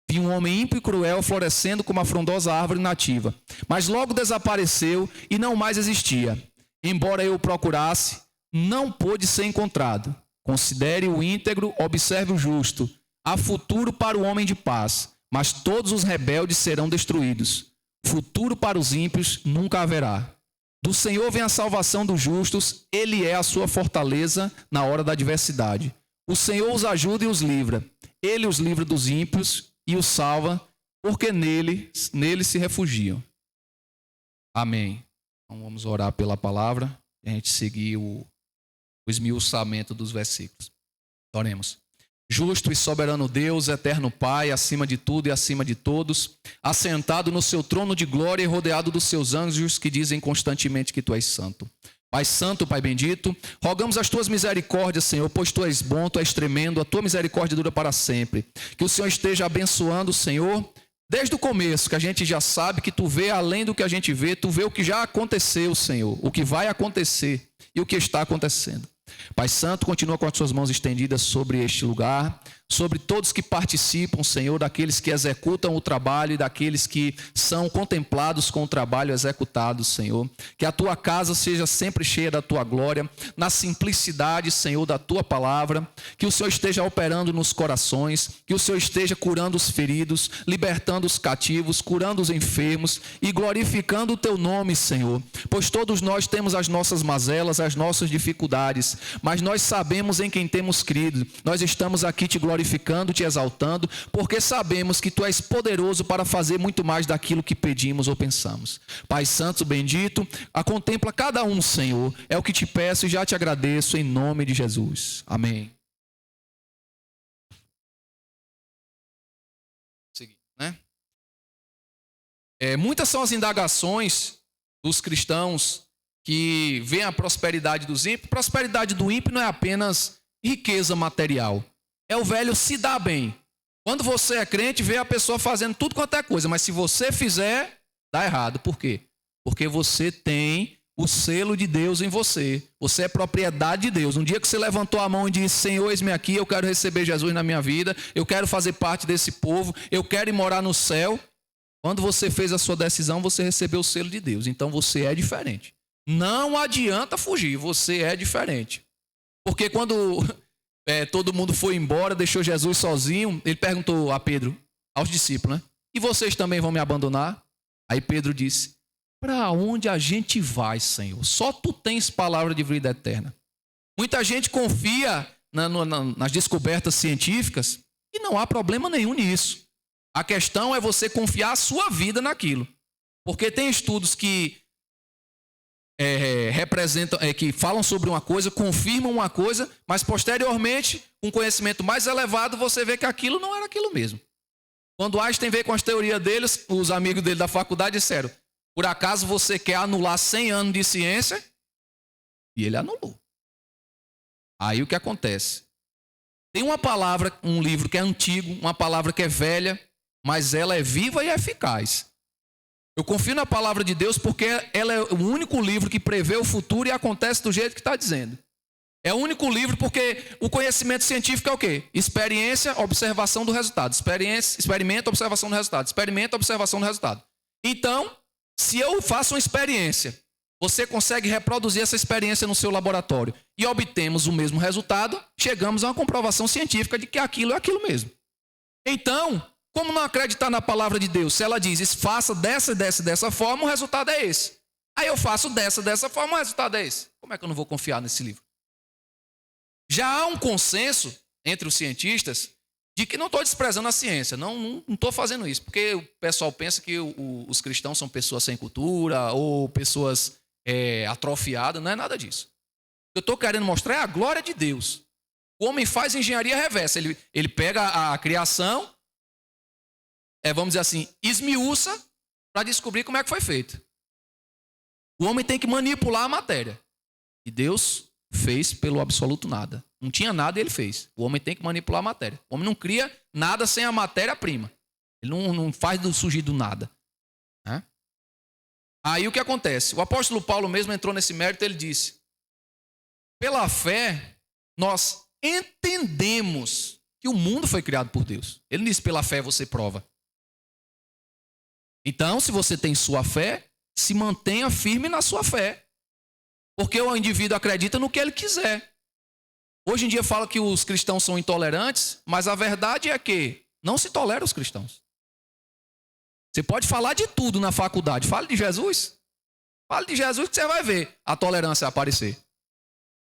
Vi um homem ímpio e cruel florescendo como a frondosa árvore nativa. Mas logo desapareceu e não mais existia. Embora eu o procurasse, não pôde ser encontrado. Considere o íntegro, observe o justo. Há futuro para o homem de paz, mas todos os rebeldes serão destruídos. Futuro para os ímpios nunca haverá. Do Senhor vem a salvação dos justos, Ele é a sua fortaleza na hora da adversidade. O Senhor os ajuda e os livra. Ele os livra dos ímpios e os salva, porque nele se refugiam. Amém. Então vamos orar pela palavra e a gente seguir o esmiuçamento dos versículos. Oremos. Justo e soberano Deus, eterno Pai, acima de tudo e acima de todos, assentado no seu trono de glória e rodeado dos seus anjos que dizem constantemente que tu és santo. Pai santo, Pai bendito, rogamos as tuas misericórdias, Senhor, pois tu és bom, tu és tremendo, a tua misericórdia dura para sempre. Que o Senhor esteja abençoando, Senhor, desde o começo, que a gente já sabe que tu vê além do que a gente vê, tu vê o que já aconteceu, Senhor, o que vai acontecer e o que está acontecendo. Pai santo, continua com as suas mãos estendidas sobre este lugar, sobre todos que participam, Senhor, daqueles que executam o trabalho e daqueles que são contemplados com o trabalho executado, Senhor. Que a tua casa seja sempre cheia da tua glória, na simplicidade, Senhor, da tua palavra. Que o Senhor esteja operando nos corações, que o Senhor esteja curando os feridos, libertando os cativos, curando os enfermos e glorificando o teu nome, Senhor. Pois todos nós temos as nossas mazelas, as nossas dificuldades, mas nós sabemos em quem temos crido. Nós estamos aqui te glorificando, te exaltando, porque sabemos que tu és poderoso para fazer muito mais daquilo que pedimos ou pensamos. Pai Santo, bendito, contempla cada um, Senhor. É o que te peço e já te agradeço em nome de Jesus. Amém. Muitas são as indagações dos cristãos que veem a prosperidade dos ímpios. Prosperidade do ímpio não é apenas riqueza material. É o velho se dar bem. Quando você é crente, vê a pessoa fazendo tudo quanto é coisa, mas se você fizer, dá errado. Por quê? Porque você tem o selo de Deus em você. Você é propriedade de Deus. Um dia que você levantou a mão e disse: Senhor, eis-me aqui, eu quero receber Jesus na minha vida, eu quero fazer parte desse povo, eu quero ir morar no céu. Quando você fez a sua decisão, você recebeu o selo de Deus. Então você é diferente. Não adianta fugir, você é diferente. Porque quando todo mundo foi embora, deixou Jesus sozinho, ele perguntou a Pedro, aos discípulos, né? E vocês também vão me abandonar? Aí Pedro disse: para onde a gente vai, Senhor? Só tu tens palavra de vida eterna. Muita gente confia nas descobertas científicas e não há problema nenhum nisso. A questão é você confiar a sua vida naquilo. Porque tem estudos que representam, que falam sobre uma coisa, confirmam uma coisa, mas posteriormente, com conhecimento mais elevado, você vê que aquilo não era aquilo mesmo. Quando Einstein veio com as teorias deles, os amigos dele da faculdade disseram: por acaso você quer anular 100 anos de ciência? E ele anulou. Aí o que acontece? Tem uma palavra, um livro que é antigo, uma palavra que é velha, mas ela é viva e eficaz. Eu confio na palavra de Deus porque ela é o único livro que prevê o futuro e acontece do jeito que está dizendo. É o único livro porque o conhecimento científico é o quê? Experiência, observação do resultado. Experimento, observação do resultado. Experimento, observação do resultado. Então, se eu faço uma experiência, você consegue reproduzir essa experiência no seu laboratório e obtemos o mesmo resultado, chegamos a uma comprovação científica de que aquilo é aquilo mesmo. Então, como não acreditar na palavra de Deus? Se ela diz: faça dessa forma, o resultado é esse. Aí eu faço dessa forma, o resultado é esse. Como é que eu não vou confiar nesse livro? Já há um consenso entre os cientistas de que não estou desprezando a ciência, não estou fazendo isso, porque o pessoal pensa que os cristãos são pessoas sem cultura ou pessoas atrofiadas, não é nada disso. O que eu estou querendo mostrar é a glória de Deus. O homem faz engenharia reversa, ele pega a criação, vamos dizer assim, esmiuça para descobrir como é que foi feito. O homem tem que manipular a matéria. E Deus fez pelo absoluto nada. Não tinha nada e ele fez. O homem tem que manipular a matéria. O homem não cria nada sem a matéria-prima. Ele não faz surgir do nada. Né? Aí o que acontece? O apóstolo Paulo mesmo entrou nesse mérito, ele disse: pela fé, nós entendemos que o mundo foi criado por Deus. Ele não disse: pela fé você prova. Então, se você tem sua fé, se mantenha firme na sua fé. Porque o indivíduo acredita no que ele quiser. Hoje em dia fala que os cristãos são intolerantes, mas a verdade é que não se tolera os cristãos. Você pode falar de tudo na faculdade. Fale de Jesus. Fale de Jesus que você vai ver a tolerância aparecer.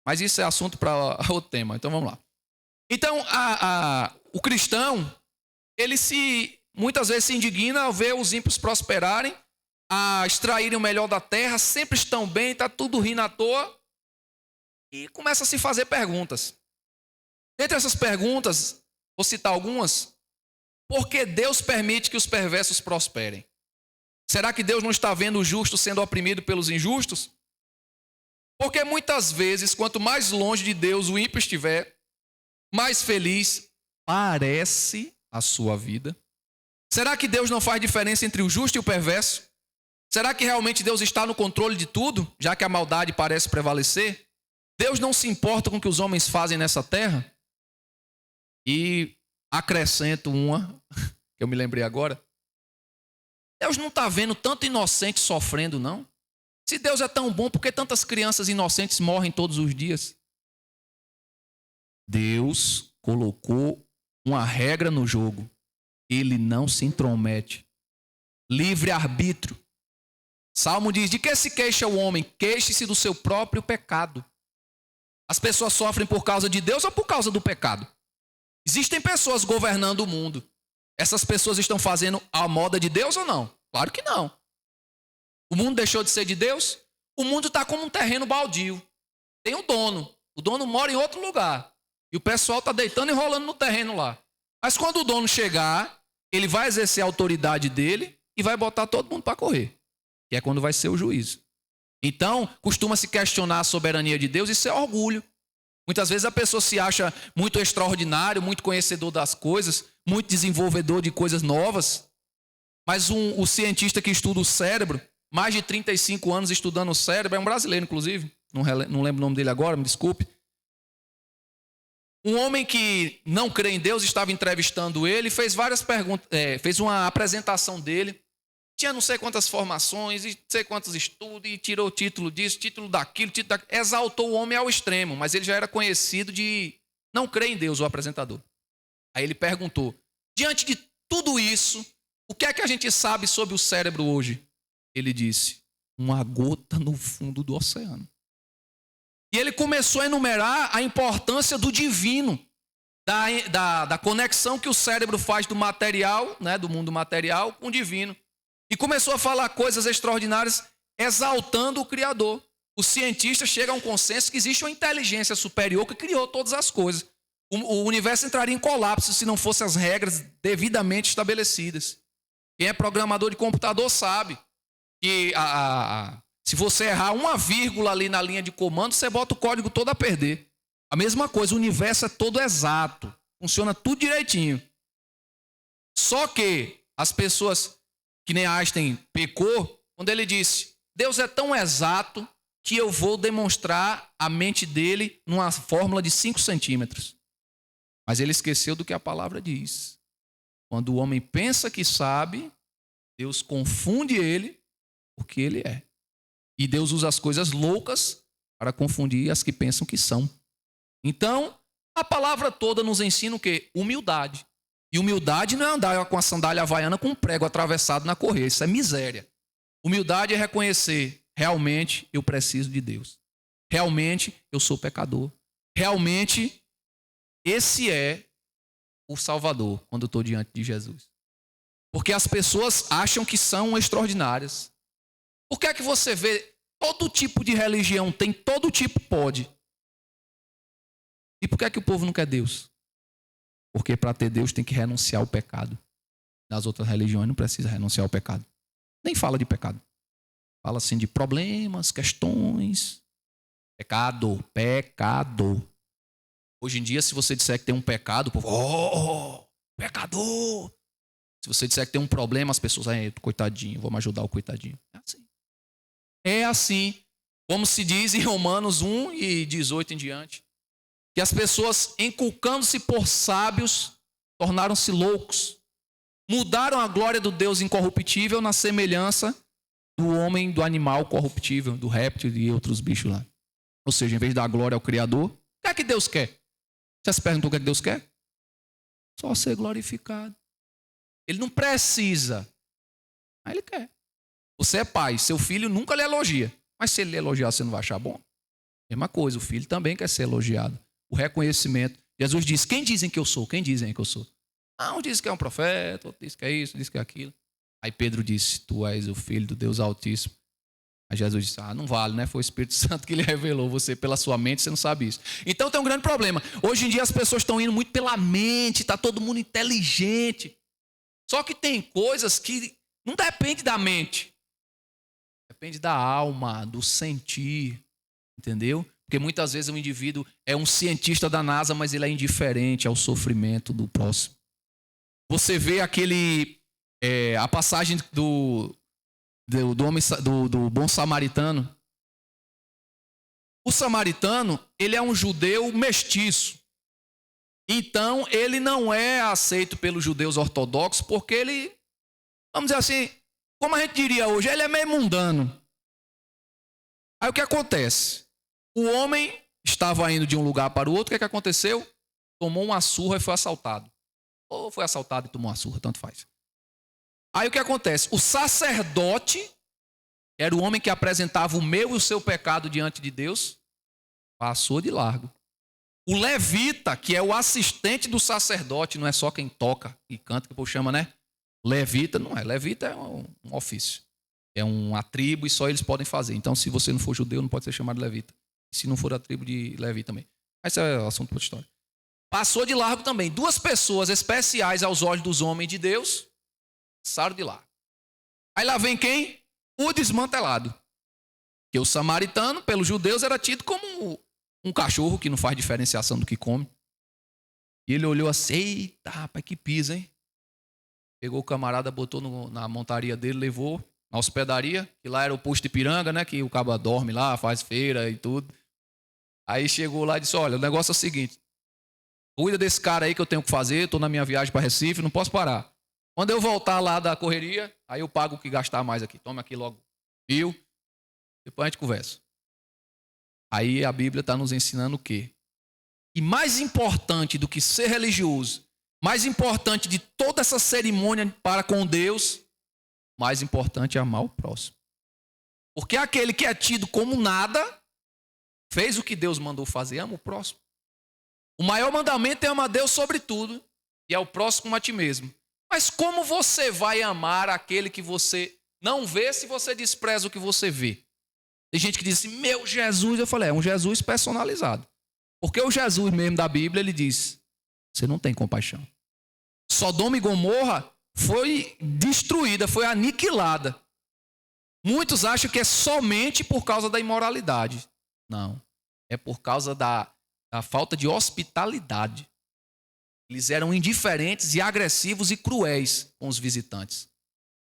Mas isso é assunto para outro tema. Então vamos lá. Então, o cristão, ele muitas vezes se indigna ao ver os ímpios prosperarem, a extraírem o melhor da terra, sempre estão bem, está tudo rindo à toa, e começa a se fazer perguntas. Dentre essas perguntas, vou citar algumas: por que Deus permite que os perversos prosperem? Será que Deus não está vendo o justo sendo oprimido pelos injustos? Porque muitas vezes, quanto mais longe de Deus o ímpio estiver, mais feliz parece a sua vida. Será que Deus não faz diferença entre o justo e o perverso? Será que realmente Deus está no controle de tudo, já que a maldade parece prevalecer? Deus não se importa com o que os homens fazem nessa terra? E acrescento uma, que eu me lembrei agora. Deus não está vendo tanto inocente sofrendo, não? Se Deus é tão bom, por que tantas crianças inocentes morrem todos os dias? Deus colocou uma regra no jogo. Ele não se intromete. Livre-arbítrio. Salmo diz, de que se queixa o homem? Queixe-se do seu próprio pecado. As pessoas sofrem por causa de Deus ou por causa do pecado? Existem pessoas governando o mundo. Essas pessoas estão fazendo a moda de Deus ou não? Claro que não. O mundo deixou de ser de Deus? O mundo está como um terreno baldio. Tem um dono. O dono mora em outro lugar. E o pessoal está deitando e rolando no terreno lá. Mas quando o dono chegar, ele vai exercer a autoridade dele e vai botar todo mundo para correr. Que é quando vai ser o juízo. Então, costuma-se questionar a soberania de Deus, isso é orgulho. Muitas vezes a pessoa se acha muito extraordinário, muito conhecedor das coisas, muito desenvolvedor de coisas novas. Mas o cientista que estuda o cérebro, mais de 35 anos estudando o cérebro, é um brasileiro, inclusive, não lembro o nome dele agora, me desculpe. Um homem que não crê em Deus estava entrevistando ele, fez várias perguntas, fez uma apresentação dele. Tinha não sei quantas formações, e não sei quantos estudos, e tirou título disso, título daquilo, exaltou o homem ao extremo, mas ele já era conhecido de não crer em Deus, o apresentador. Aí ele perguntou, diante de tudo isso, o que é que a gente sabe sobre o cérebro hoje? Ele disse, uma gota no fundo do oceano. E ele começou a enumerar a importância do divino, da conexão que o cérebro faz do material, né, do mundo material, com o divino. E começou a falar coisas extraordinárias, exaltando o Criador. O cientista chega a um consenso que existe uma inteligência superior que criou todas as coisas. O universo entraria em colapso se não fossem as regras devidamente estabelecidas. Quem é programador de computador sabe que se você errar uma vírgula ali na linha de comando, você bota o código todo a perder. A mesma coisa, o universo é todo exato. Funciona tudo direitinho. Só que as pessoas, que nem Einstein pecou, quando ele disse, Deus é tão exato que eu vou demonstrar a mente dele numa fórmula de 5 centímetros. Mas ele esqueceu do que a palavra diz. Quando o homem pensa que sabe, Deus confunde ele porque ele é. E Deus usa as coisas loucas para confundir as que pensam que são. Então, a palavra toda nos ensina o quê? Humildade. E humildade não é andar com a sandália havaiana com um prego atravessado na correia. Isso é miséria. Humildade é reconhecer, realmente eu preciso de Deus. Realmente eu sou pecador. Realmente esse é o Salvador quando eu estou diante de Jesus. Porque as pessoas acham que são extraordinárias. Por que é que você vê todo tipo de religião, tem todo tipo, pode. E por que é que o povo não quer Deus? Porque para ter Deus tem que renunciar ao pecado. Nas outras religiões não precisa renunciar ao pecado. Nem fala de pecado. Fala assim de problemas, questões. Pecado, pecado. Hoje em dia, se você disser que tem um pecado, o povo, pecador. Se você disser que tem um problema, as pessoas, coitadinho, vamos ajudar o coitadinho. É assim. É assim, como se diz em Romanos 1 e 18 em diante, que as pessoas, inculcando-se por sábios, tornaram-se loucos. Mudaram a glória do Deus incorruptível na semelhança do homem, do animal corruptível, do réptil e outros bichos lá. Ou seja, em vez da glória ao Criador, o que é que Deus quer? Você se perguntou o que é que Deus quer? Só ser glorificado. Ele não precisa, mas ele quer. Você é pai, seu filho nunca lhe elogia. Mas se ele lhe elogiar, você não vai achar bom? Mesma coisa, o filho também quer ser elogiado. O reconhecimento. Jesus disse, quem dizem que eu sou? Quem dizem que eu sou? Um diz que é um profeta, outro diz que é isso, diz que é aquilo. Aí Pedro disse, tu és o filho do Deus Altíssimo. Aí Jesus disse, não vale, né? Foi o Espírito Santo que lhe revelou. Você, pela sua mente, você não sabe isso. Então tem um grande problema. Hoje em dia as pessoas estão indo muito pela mente, está todo mundo inteligente. Só que tem coisas que não depende da mente. Depende da alma, do sentir. Entendeu? Porque muitas vezes o indivíduo é um cientista da NASA, mas ele é indiferente ao sofrimento do próximo. Você vê a passagem do bom samaritano. O samaritano, ele é um judeu mestiço. Então, ele não é aceito pelos judeus ortodoxos, porque ele, vamos dizer assim, como a gente diria hoje, ele é meio mundano. Aí o que acontece? O homem estava indo de um lugar para o outro, o que aconteceu? Tomou uma surra e foi assaltado. Ou foi assaltado e tomou uma surra, tanto faz. Aí o que acontece? O sacerdote, era o homem que apresentava o meu e o seu pecado diante de Deus, passou de largo. O levita, que é o assistente do sacerdote, não é só quem toca e canta, que o povo chama, né? Levita não é. Levita é um ofício. É uma tribo e só eles podem fazer. Então, se você não for judeu, não pode ser chamado de levita. Se não for a tribo de Levi também. Esse é o assunto para outra história. Passou de largo também. 2 pessoas especiais aos olhos dos homens de Deus passaram de largo. Aí lá vem quem? O desmantelado. Porque o samaritano, pelos judeus, era tido como um cachorro que não faz diferenciação do que come. E ele olhou assim, eita, rapaz, que pisa, hein? Pegou o camarada, botou na montaria dele, levou na hospedaria, que lá era o posto de Ipiranga, né? Que o caba dorme lá, faz feira e tudo. Aí chegou lá e disse, olha, o negócio é o seguinte, cuida desse cara aí que eu tenho que fazer, estou na minha viagem para Recife, não posso parar. Quando eu voltar lá da correria, aí eu pago o que gastar mais aqui. Toma aqui logo, viu? Depois a gente conversa. Aí a Bíblia está nos ensinando o quê? E mais importante do que ser religioso, mais importante de toda essa cerimônia para com Deus, mais importante é amar o próximo. Porque aquele que é tido como nada, fez o que Deus mandou fazer, ama o próximo. O maior mandamento é amar Deus sobre tudo, e é o próximo como a ti mesmo. Mas como você vai amar aquele que você não vê se você despreza o que você vê? Tem gente que diz assim, meu Jesus, eu falei, é um Jesus personalizado. Porque o Jesus mesmo da Bíblia, ele diz, você não tem compaixão. Sodoma e Gomorra foi destruída, foi aniquilada. Muitos acham que é somente por causa da imoralidade. Não, é por causa da falta de hospitalidade. Eles eram indiferentes e agressivos e cruéis com os visitantes.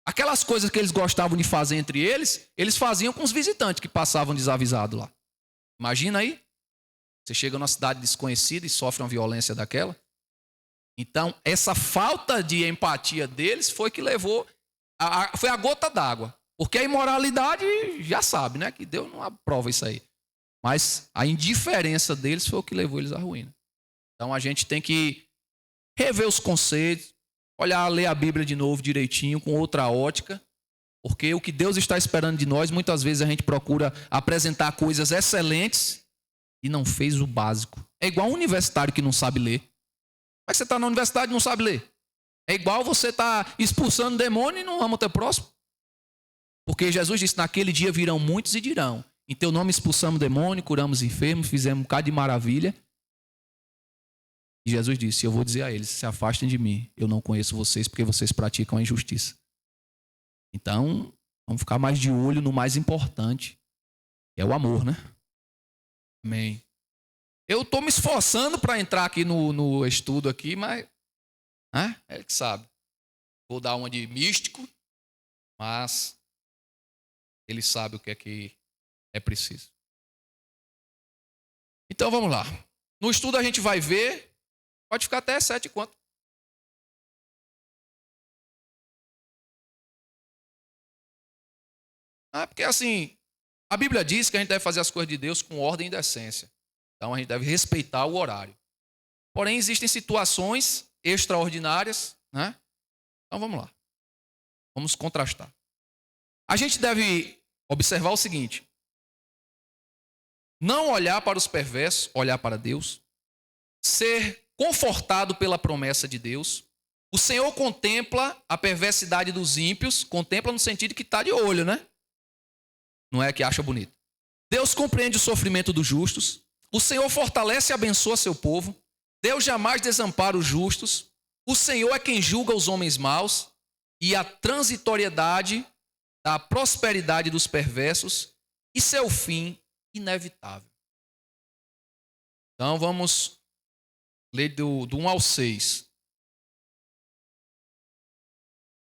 Aquelas coisas que eles gostavam de fazer entre eles, eles faziam com os visitantes que passavam desavisados lá. Imagina aí, você chega numa cidade desconhecida e sofre uma violência daquela. Então, essa falta de empatia deles foi que levou, foi a gota d'água. Porque a imoralidade, já sabe, né? Que Deus não aprova isso aí. Mas a indiferença deles foi o que levou eles à ruína. Então, a gente tem que rever os conceitos, ler a Bíblia de novo direitinho, com outra ótica. Porque o que Deus está esperando de nós, muitas vezes a gente procura apresentar coisas excelentes e não fez o básico. É igual um universitário que não sabe ler. Mas você está na universidade e não sabe ler. É igual você estar expulsando demônio e não ama o teu próximo. Porque Jesus disse, naquele dia virão muitos e dirão, em teu nome expulsamos demônio, curamos enfermos, fizemos um bocado de maravilha. E Jesus disse, eu vou dizer a eles, se afastem de mim, eu não conheço vocês porque vocês praticam a injustiça. Então, vamos ficar mais de olho no mais importante, que é o amor, né? Amém. Eu estou me esforçando para entrar aqui no estudo aqui, mas ele que sabe. Vou dar uma de místico, mas ele sabe o que é preciso. Então vamos lá. No estudo a gente vai ver, pode ficar até 7 quanto. Porque assim, a Bíblia diz que a gente deve fazer as coisas de Deus com ordem e decência. Então a gente deve respeitar o horário. Porém, existem situações extraordinárias, né? Então vamos lá. Vamos contrastar. A gente deve observar o seguinte: não olhar para os perversos, olhar para Deus. Ser confortado pela promessa de Deus. O Senhor contempla a perversidade dos ímpios, contempla no sentido que está de olho, né? Não é que acha bonito. Deus compreende o sofrimento dos justos. O Senhor fortalece e abençoa seu povo. Deus jamais desampara os justos. O Senhor é quem julga os homens maus. E a transitoriedade da prosperidade dos perversos e seu fim inevitável. Então vamos ler do 1 ao 6.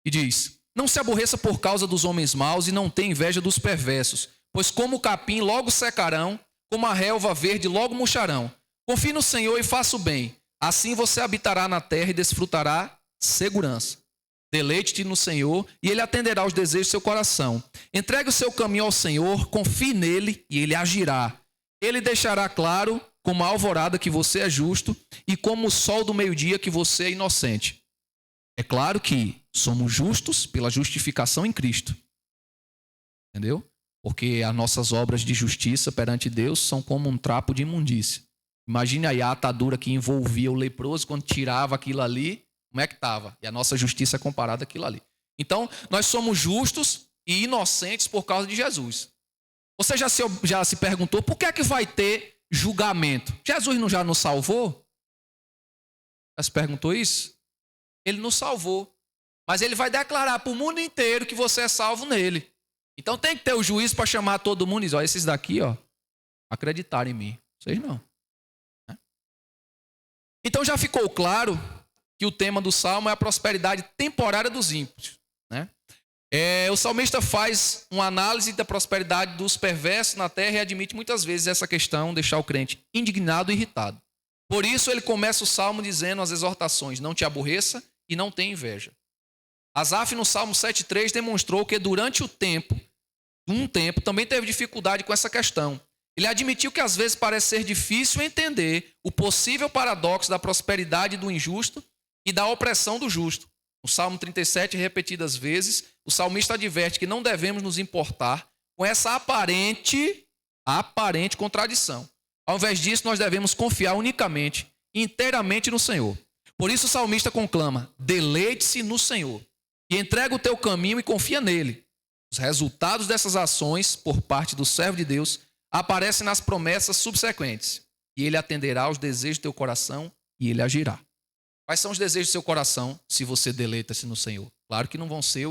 E diz: não se aborreça por causa dos homens maus e não tenha inveja dos perversos, pois como o capim logo secarão, como a relva verde logo murcharão. Confie no Senhor e faça o bem. Assim você habitará na terra e desfrutará segurança. Deleite-te no Senhor e Ele atenderá aos desejos do seu coração. Entregue o seu caminho ao Senhor, confie nele e Ele agirá. Ele deixará claro, como a alvorada, que você é justo e como o sol do meio-dia que você é inocente. É claro que somos justos pela justificação em Cristo. Entendeu? Porque as nossas obras de justiça perante Deus são como um trapo de imundícia. Imagine aí a atadura que envolvia o leproso quando tirava aquilo ali, como é que estava? E a nossa justiça é comparada àquilo ali. Então, nós somos justos e inocentes por causa de Jesus. Você já se perguntou por que é que vai ter julgamento? Jesus não já nos salvou? Já se perguntou isso? Ele nos salvou. Mas ele vai declarar para o mundo inteiro que você é salvo nele. Então tem que ter o juízo para chamar todo mundo e dizer: ó, esses daqui, ó, acreditaram em mim. Vocês não. Então já ficou claro que o tema do Salmo é a prosperidade temporária dos ímpios. Né? O salmista faz uma análise da prosperidade dos perversos na terra e admite muitas vezes essa questão, deixar o crente indignado e irritado. Por isso ele começa o Salmo dizendo as exortações: não te aborreça e não tenha inveja. Asaf no Salmo 7,3 demonstrou que durante um tempo também teve dificuldade com essa questão. Ele admitiu que às vezes parece ser difícil entender o possível paradoxo da prosperidade do injusto e da opressão do justo. No Salmo 37, repetidas vezes, o salmista adverte que não devemos nos importar com essa aparente contradição. Ao invés disso, nós devemos confiar unicamente e inteiramente no Senhor. Por isso o salmista conclama: deleite-se no Senhor e entrega o teu caminho e confia nele. Os resultados dessas ações por parte do servo de Deus aparecem nas promessas subsequentes. E ele atenderá aos desejos do teu coração e ele agirá. Quais são os desejos do seu coração se você deleita-se no Senhor? Claro que não vão ser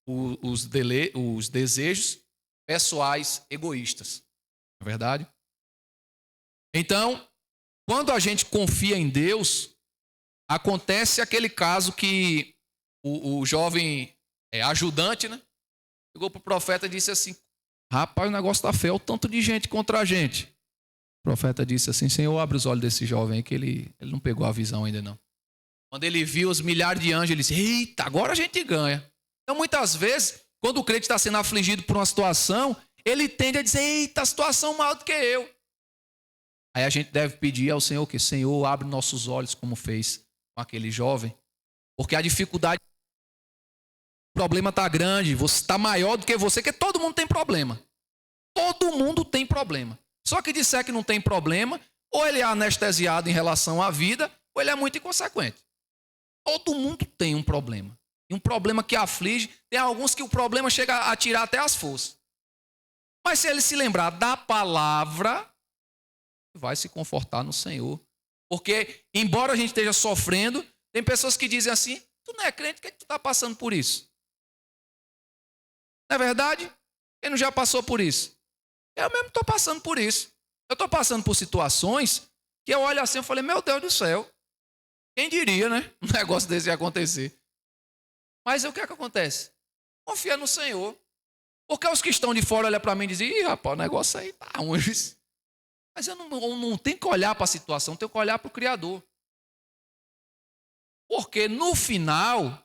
os desejos pessoais egoístas. Não é verdade? Então, quando a gente confia em Deus, acontece aquele caso que o jovem ajudante, né, chegou para o profeta e disse assim: rapaz, o negócio está feio, o tanto de gente contra a gente. O profeta disse assim: Senhor, abre os olhos desse jovem aí, que ele não pegou a visão ainda não. Quando ele viu os milhares de anjos, ele disse: eita, agora a gente ganha. Então, muitas vezes, quando o crente está sendo afligido por uma situação, ele tende a dizer: eita, a situação maior do que eu. Aí a gente deve pedir ao Senhor que: Senhor, abre nossos olhos, como fez com aquele jovem. Porque a dificuldade, o problema está grande, você está maior do que você, que todo mundo tem problema. Todo mundo tem problema. Só que disser que não tem problema, ou ele é anestesiado em relação à vida, ou ele é muito inconsequente. Todo mundo tem um problema. E um problema que aflige, tem alguns que o problema chega a tirar até as forças. Mas se ele se lembrar da palavra, vai se confortar no Senhor. Porque, embora a gente esteja sofrendo, tem pessoas que dizem assim: tu não é crente, por que tu está passando por isso? Não é verdade? Quem não já passou por isso? Eu mesmo estou passando por isso. Eu estou passando por situações que eu olho assim e falei: meu Deus do céu, quem diria, né? Um negócio desse ia acontecer. Mas o que é que acontece? Confia no Senhor. Porque os que estão de fora olham para mim e dizem: ih, rapaz, o negócio aí tá ruim. Mas eu não tenho que olhar para a situação, tenho que olhar para o Criador. Porque no final,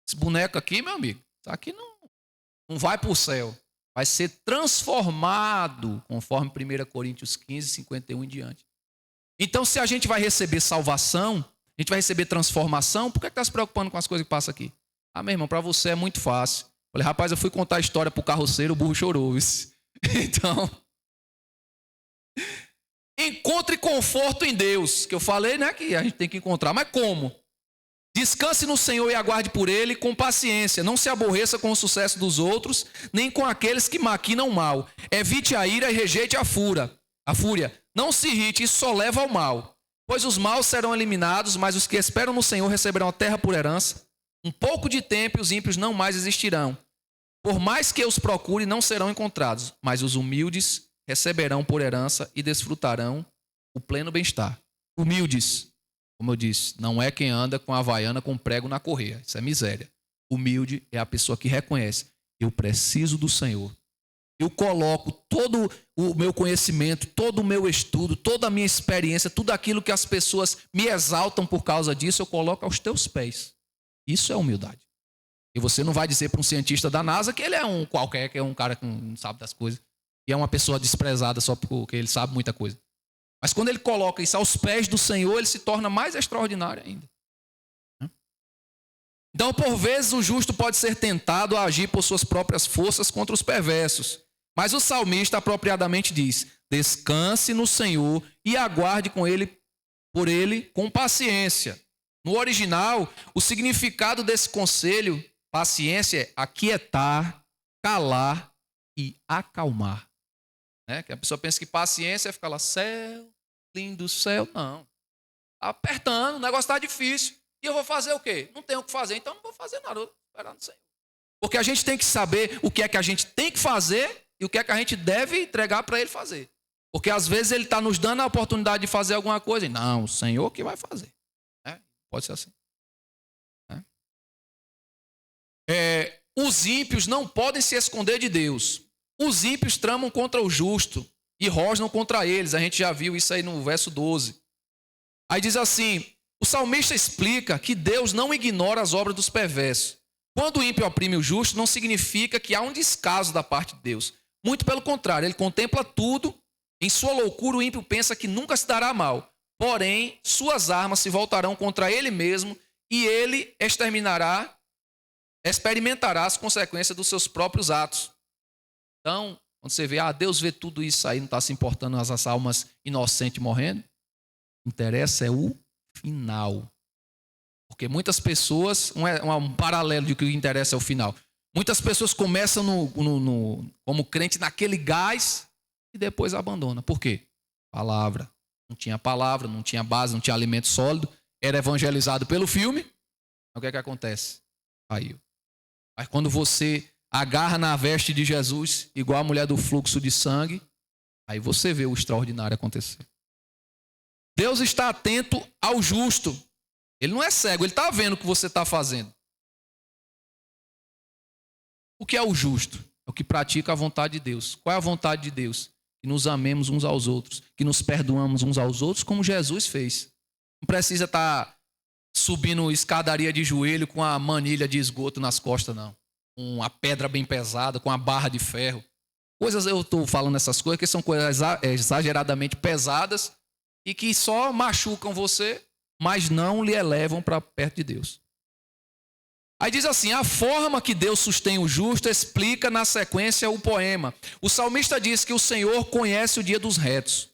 esse boneco aqui, meu amigo, isso aqui não vai para o céu. Vai ser transformado, conforme 1 Coríntios 15, 51 em diante. Então, se a gente vai receber salvação, a gente vai receber transformação, por que está se preocupando com as coisas que passam aqui? Ah, meu irmão, para você é muito fácil. Falei: rapaz, eu fui contar a história para o carroceiro, o burro chorou. Então, encontre conforto em Deus, que eu falei, né, que a gente tem que encontrar. Mas como? Descanse no Senhor e aguarde por Ele com paciência. Não se aborreça com o sucesso dos outros, nem com aqueles que maquinam mal. Evite a ira e rejeite a fúria. Não se irrite, isso só leva ao mal. Pois os maus serão eliminados, mas os que esperam no Senhor receberão a terra por herança. Um pouco de tempo e os ímpios não mais existirão. Por mais que os procure, não serão encontrados, mas os humildes receberão por herança e desfrutarão o pleno bem-estar. Humildes, como eu disse, não é quem anda com a havaiana com prego na correia. Isso é miséria. Humilde é a pessoa que reconhece: eu preciso do Senhor. Eu coloco todo o meu conhecimento, todo o meu estudo, toda a minha experiência, tudo aquilo que as pessoas me exaltam por causa disso, eu coloco aos teus pés. Isso é humildade. E você não vai dizer para um cientista da NASA que ele é um qualquer, que é um cara que não sabe das coisas, e é uma pessoa desprezada só porque ele sabe muita coisa. Mas quando ele coloca isso aos pés do Senhor, ele se torna mais extraordinário ainda. Então, por vezes, o justo pode ser tentado a agir por suas próprias forças contra os perversos. Mas o salmista apropriadamente diz: descanse no Senhor e aguarde por ele com paciência. No original, o significado desse conselho, paciência, é aquietar, calar e acalmar. Que a pessoa pensa que paciência é ficar lá, céu, lindo céu. Não. Está apertando, o negócio está difícil. E eu vou fazer o quê? Não tenho o que fazer, então não vou fazer nada. Eu vou esperar no Senhor. Porque a gente tem que saber o que é que a gente tem que fazer e o que é que a gente deve entregar para Ele fazer. Porque às vezes Ele está nos dando a oportunidade de fazer alguma coisa. E não, o Senhor que vai fazer. Pode ser assim. Os ímpios não podem se esconder de Deus. Os ímpios tramam contra o justo e rosnam contra eles. A gente já viu isso aí no verso 12. Aí diz assim: o salmista explica que Deus não ignora as obras dos perversos. Quando o ímpio oprime o justo, não significa que há um descaso da parte de Deus. Muito pelo contrário, ele contempla tudo. Em sua loucura, o ímpio pensa que nunca se dará mal. Porém, suas armas se voltarão contra ele mesmo e ele experimentará as consequências dos seus próprios atos. Então, quando você vê, Deus vê tudo isso aí, não está se importando as almas inocentes morrendo. O que interessa é o final. Porque muitas pessoas, um paralelo de que o que interessa é o final. Muitas pessoas começam como crente naquele gás e depois abandonam. Por quê? Palavra. Não tinha palavra, não tinha base, não tinha alimento sólido. Era evangelizado pelo filme. Então, o que é que acontece? Caiu. Mas quando você agarra na veste de Jesus, igual a mulher do fluxo de sangue, aí você vê o extraordinário acontecer. Deus está atento ao justo. Ele não é cego, ele está vendo o que você está fazendo. O que é o justo? É o que pratica a vontade de Deus. Qual é a vontade de Deus? Que nos amemos uns aos outros, que nos perdoamos uns aos outros, como Jesus fez. Não precisa estar subindo escadaria de joelho com a manilha de esgoto nas costas, não. Com a pedra bem pesada, com a barra de ferro. Eu estou falando essas coisas que são coisas exageradamente pesadas e que só machucam você, mas não lhe elevam para perto de Deus. Aí diz assim: a forma que Deus sustém o justo explica na sequência o poema. O salmista diz que o Senhor conhece o dia dos retos.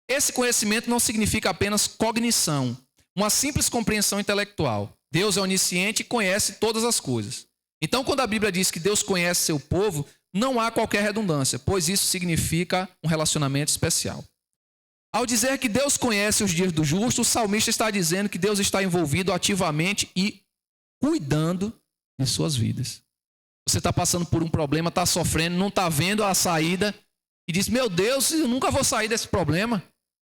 Esse conhecimento não significa apenas cognição, uma simples compreensão intelectual. Deus é onisciente e conhece todas as coisas. Então, quando a Bíblia diz que Deus conhece seu povo, não há qualquer redundância, pois isso significa um relacionamento especial. Ao dizer que Deus conhece os dias do justo, o salmista está dizendo que Deus está envolvido ativamente e cuidando de suas vidas. Você está passando por um problema, está sofrendo, não está vendo a saída e diz: meu Deus, eu nunca vou sair desse problema.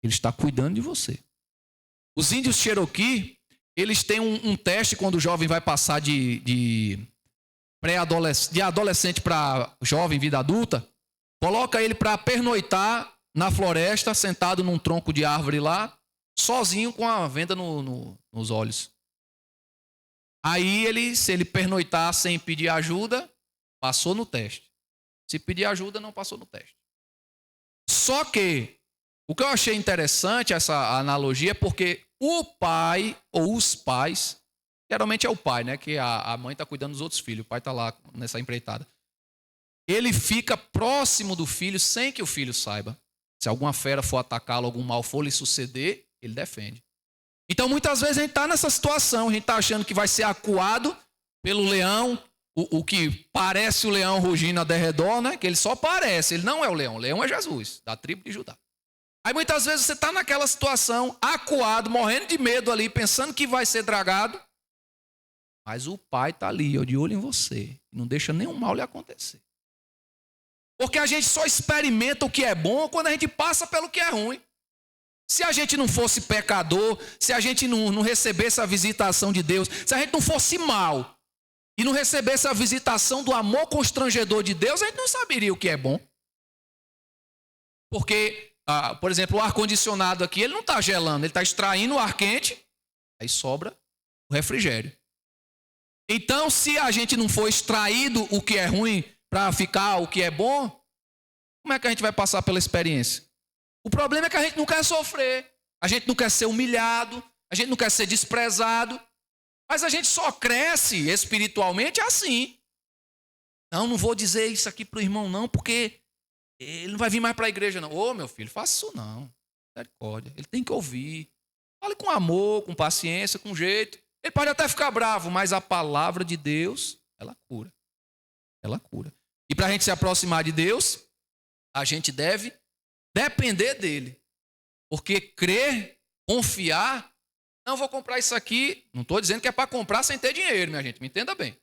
Ele está cuidando de você. Os índios Cherokee, eles têm um teste quando o jovem vai passar de adolescente para jovem, vida adulta. Coloca ele para pernoitar na floresta, sentado num tronco de árvore lá, sozinho com a venda nos olhos. Aí se ele pernoitar sem pedir ajuda, passou no teste. Se pedir ajuda, não passou no teste. Só que o que eu achei interessante essa analogia é porque o pai ou os pais, geralmente é o pai, né? Que a mãe está cuidando dos outros filhos, o pai está lá nessa empreitada. Ele fica próximo do filho sem que o filho saiba. Se alguma fera for atacá-lo, algum mal for lhe suceder, ele defende. Então, muitas vezes a gente está nessa situação, a gente está achando que vai ser acuado pelo leão, o que parece o leão rugindo a derredor, né? Que ele só parece, ele não é o leão é Jesus, da tribo de Judá. Aí muitas vezes você está naquela situação, acuado, morrendo de medo ali, pensando que vai ser dragado, mas o pai está ali, de olho em você, não deixa nenhum mal lhe acontecer. Porque a gente só experimenta o que é bom quando a gente passa pelo que é ruim. Se a gente não fosse pecador, se a gente não recebesse a visitação de Deus, se a gente não fosse mal e não recebesse a visitação do amor constrangedor de Deus, a gente não saberia o que é bom. Porque, por exemplo, o ar-condicionado aqui, ele não está gelando, ele está extraindo o ar quente, aí sobra o refrigério. Então, se a gente não for extraído o que é ruim para ficar o que é bom, como é que a gente vai passar pela experiência? O problema é que a gente não quer sofrer, a gente não quer ser humilhado, a gente não quer ser desprezado, mas a gente só cresce espiritualmente assim. Não vou dizer isso aqui para o irmão não, porque ele não vai vir mais para a igreja não. Ô, meu filho, faça isso não. Misericórdia. Ele tem que ouvir. Fale com amor, com paciência, com jeito. Ele pode até ficar bravo, mas a palavra de Deus, ela cura. Ela cura. E para a gente se aproximar de Deus, a gente deve depender dele. Porque crer, confiar, não vou comprar isso aqui, não estou dizendo que é para comprar sem ter dinheiro, minha gente, me entenda bem.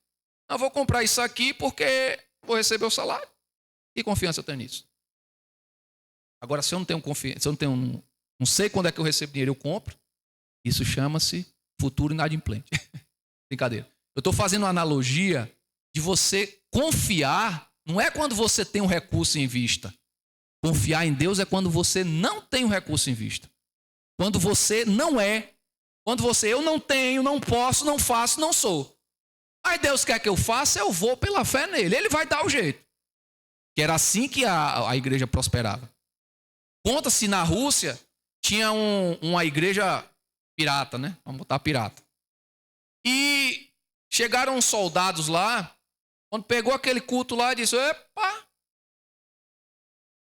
Não vou comprar isso aqui porque vou receber o salário. Que confiança eu tenho nisso? Agora, se eu não tenho confiança, se eu não sei quando é que eu recebo dinheiro, eu compro, isso chama-se futuro inadimplente. Brincadeira. Eu estou fazendo uma analogia de você confiar, não é quando você tem um recurso em vista. Confiar em Deus é quando você não tem um recurso em vista. Quando você não é. Quando você, eu não tenho, não posso, não faço, não sou. Aí Deus quer que eu faça, eu vou pela fé nele. Ele vai dar o jeito. Que era assim que a igreja prosperava. Conta-se na Rússia, tinha uma igreja pirata, né? Vamos botar pirata. E chegaram uns soldados lá, quando pegou aquele culto lá, disse, epa,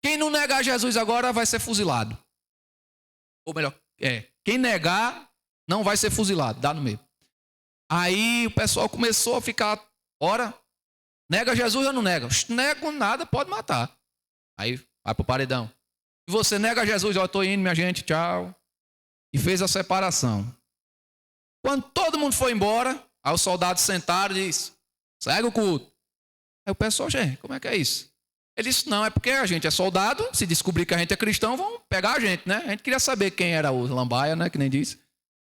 quem não negar Jesus agora vai ser fuzilado. Ou melhor, quem negar não vai ser fuzilado, dá no meio. Aí o pessoal começou a ficar, ora, nega Jesus ou não nega? Nego nada, pode matar. Aí vai pro paredão. E você nega Jesus, ó, eu tô indo, minha gente, tchau. E fez a separação. Quando todo mundo foi embora, aí os soldados sentaram e disse, segue o culto. Aí o pessoal, gente, como é que é isso? Ele disse, não, é porque a gente é soldado, se descobrir que a gente é cristão, vão pegar a gente, né? A gente queria saber quem era o lambaia, né, que nem disse,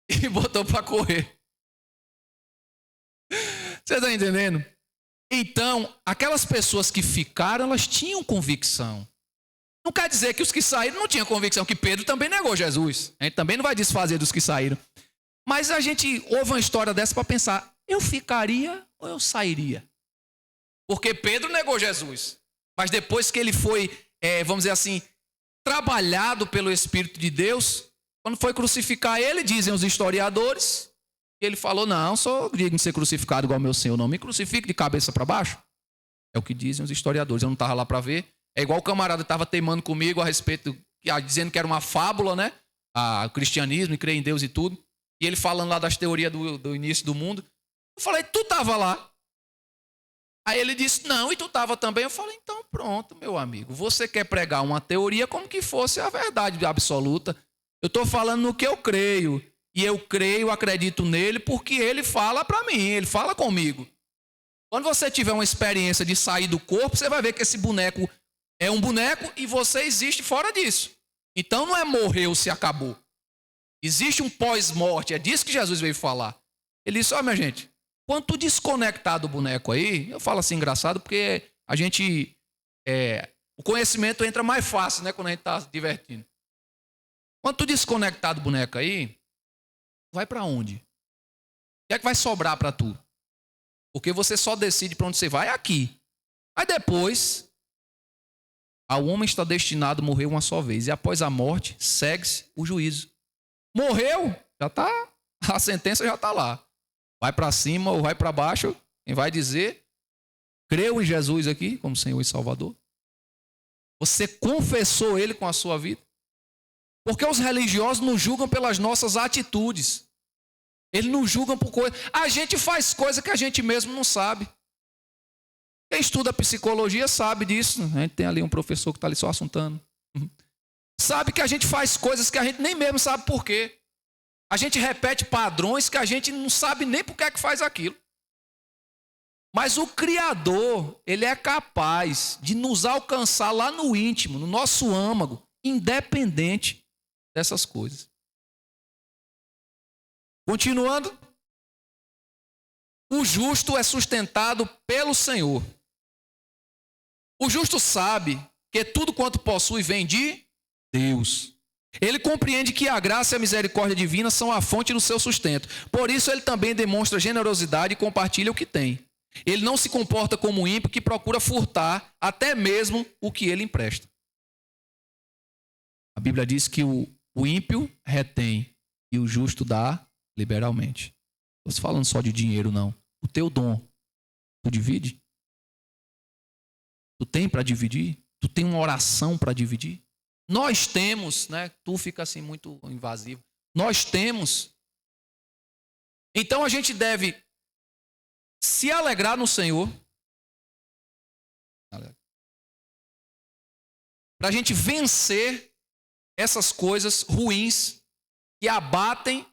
e botou para correr. Você está entendendo? Então, aquelas pessoas que ficaram, elas tinham convicção. Não quer dizer que os que saíram não tinham convicção, que Pedro também negou Jesus. A gente também não vai desfazer dos que saíram. Mas a gente ouve uma história dessa para pensar, eu ficaria ou eu sairia? Porque Pedro negou Jesus. Mas depois que ele foi, vamos dizer assim, trabalhado pelo Espírito de Deus, quando foi crucificar ele, dizem os historiadores, ele falou, não, sou digno de ser crucificado igual meu Senhor, não me crucifique de cabeça para baixo. É o que dizem os historiadores, eu não estava lá para ver. É igual o camarada estava teimando comigo a respeito, dizendo que era uma fábula, né? O cristianismo, e crer em Deus e tudo. E ele falando lá das teorias do início do mundo. Eu falei, tu estava lá. Aí ele disse, não, e tu estava também. Eu falei, então pronto, meu amigo. Você quer pregar uma teoria como que fosse a verdade absoluta. Eu estou falando no que eu creio. E eu creio, acredito nele, porque ele fala para mim, ele fala comigo. Quando você tiver uma experiência de sair do corpo, você vai ver que esse boneco é um boneco e você existe fora disso. Então não é morreu se acabou. Existe um pós-morte, é disso que Jesus veio falar. Ele disse, ó minha gente, quando tu desconectar do boneco aí, eu falo assim engraçado porque a gente, o conhecimento entra mais fácil, né, quando a gente está se divertindo. Quando tu desconectar do boneco aí, vai para onde? O que é que vai sobrar para tu? Porque você só decide para onde você vai aqui. Aí depois, ao homem está destinado a morrer uma só vez. E após a morte, segue-se o juízo. Morreu, já está, a sentença já está lá. Vai para cima ou vai para baixo, quem vai dizer, creu em Jesus aqui, como Senhor e Salvador. Você confessou Ele com a sua vida. Porque os religiosos nos julgam pelas nossas atitudes. Eles nos julgam por coisas. A gente faz coisa que a gente mesmo não sabe. Quem estuda psicologia sabe disso. A gente tem ali um professor que está ali só assuntando. Sabe que a gente faz coisas que a gente nem mesmo sabe por quê. A gente repete padrões que a gente não sabe nem por que é que faz aquilo. Mas o Criador, ele é capaz de nos alcançar lá no íntimo, no nosso âmago, independente dessas coisas. Continuando. O justo é sustentado pelo Senhor. O justo sabe que tudo quanto possui vem de Deus. Ele compreende que a graça e a misericórdia divina são a fonte do seu sustento. Por isso ele também demonstra generosidade e compartilha o que tem. Ele não se comporta como um ímpio que procura furtar até mesmo o que ele empresta. A Bíblia diz que o ímpio retém e o justo dá liberalmente. Não estou falando só de dinheiro, não. O teu dom, tu divide? Tu tem para dividir? Tu tem uma oração para dividir? Nós temos, né? Tu fica assim muito invasivo. Nós temos. Então a gente deve se alegrar no Senhor. Para a gente vencer essas coisas ruins que abatem,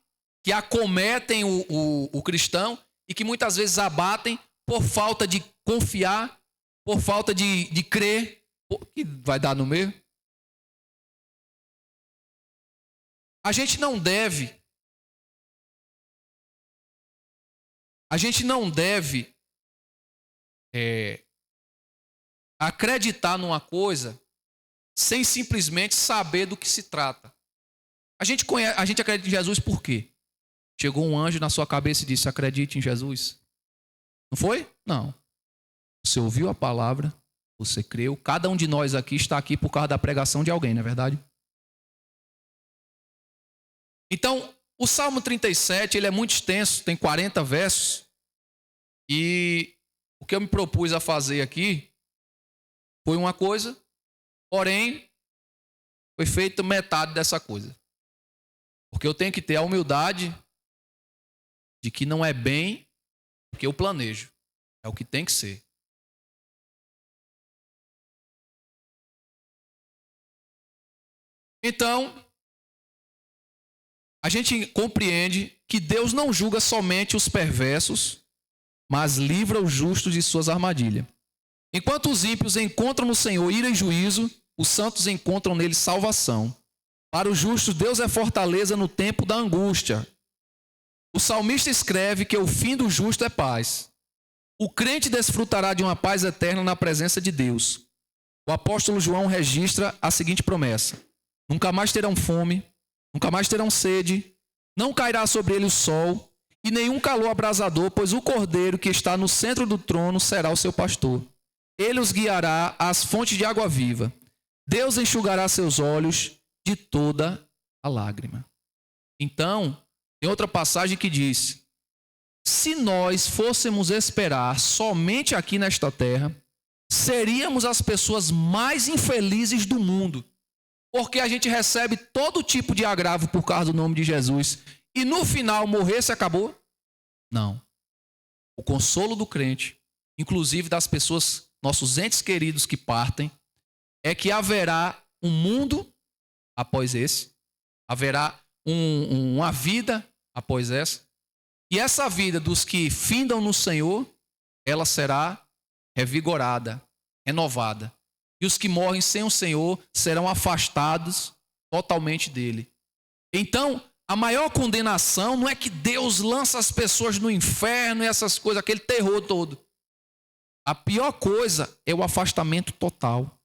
que acometem o cristão e que muitas vezes abatem por falta de confiar, por falta de crer, que vai dar no meio. A gente não deve acreditar numa coisa sem simplesmente saber do que se trata. A gente acredita em Jesus por quê? Chegou um anjo na sua cabeça e disse: acredite em Jesus. Não foi? Não. Você ouviu a palavra, você creu. Cada um de nós aqui está aqui por causa da pregação de alguém, não é verdade? Então, o Salmo 37, ele é muito extenso, tem 40 versos. E o que eu me propus a fazer aqui foi uma coisa, porém, foi feita metade dessa coisa. Porque eu tenho que ter a humildade de que não é bem o que eu planejo. É o que tem que ser. Então, a gente compreende que Deus não julga somente os perversos, mas livra os justos de suas armadilhas. Enquanto os ímpios encontram no Senhor ira e juízo, os santos encontram nele salvação. Para os justos, Deus é fortaleza no tempo da angústia. O salmista escreve que o fim do justo é paz. O crente desfrutará de uma paz eterna na presença de Deus. O apóstolo João registra a seguinte promessa: nunca mais terão fome, nunca mais terão sede, não cairá sobre ele o sol e nenhum calor abrasador, pois o cordeiro que está no centro do trono será o seu pastor. Ele os guiará às fontes de água viva. Deus enxugará seus olhos de toda a lágrima. Então, tem outra passagem que diz: se nós fôssemos esperar somente aqui nesta terra, seríamos as pessoas mais infelizes do mundo. Porque a gente recebe todo tipo de agravo por causa do nome de Jesus. E no final morrer se acabou? Não. O consolo do crente, inclusive das pessoas, nossos entes queridos que partem, é que haverá um mundo após esse. Haverá uma vida após essa. E essa vida dos que findam no Senhor, ela será revigorada, renovada. E os que morrem sem o Senhor serão afastados totalmente dele. Então, a maior condenação não é que Deus lança as pessoas no inferno e essas coisas, aquele terror todo. A pior coisa é o afastamento total.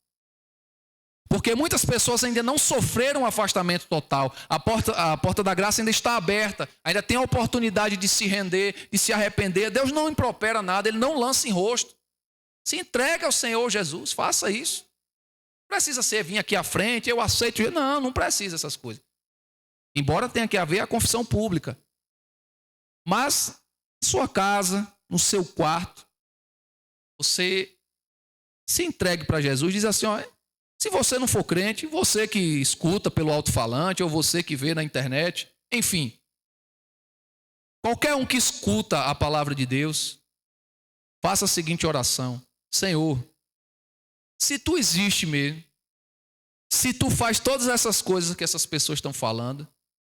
Porque muitas pessoas ainda não sofreram um afastamento total. A porta da graça ainda está aberta. Ainda tem a oportunidade de se render, de se arrepender. Deus não impropera nada, Ele não lança em rosto. Se entrega ao Senhor Jesus, faça isso. Não precisa ser vir aqui à frente, eu aceito. Não precisa essas coisas. Embora tenha que haver a confissão pública. Mas, em sua casa, no seu quarto, você se entregue para Jesus e diz assim: ó, se você não for crente, você que escuta pelo alto-falante, ou você que vê na internet, enfim, qualquer um que escuta a palavra de Deus, faça a seguinte oração: Senhor, se tu existe mesmo, se tu faz todas essas coisas que essas pessoas estão falando,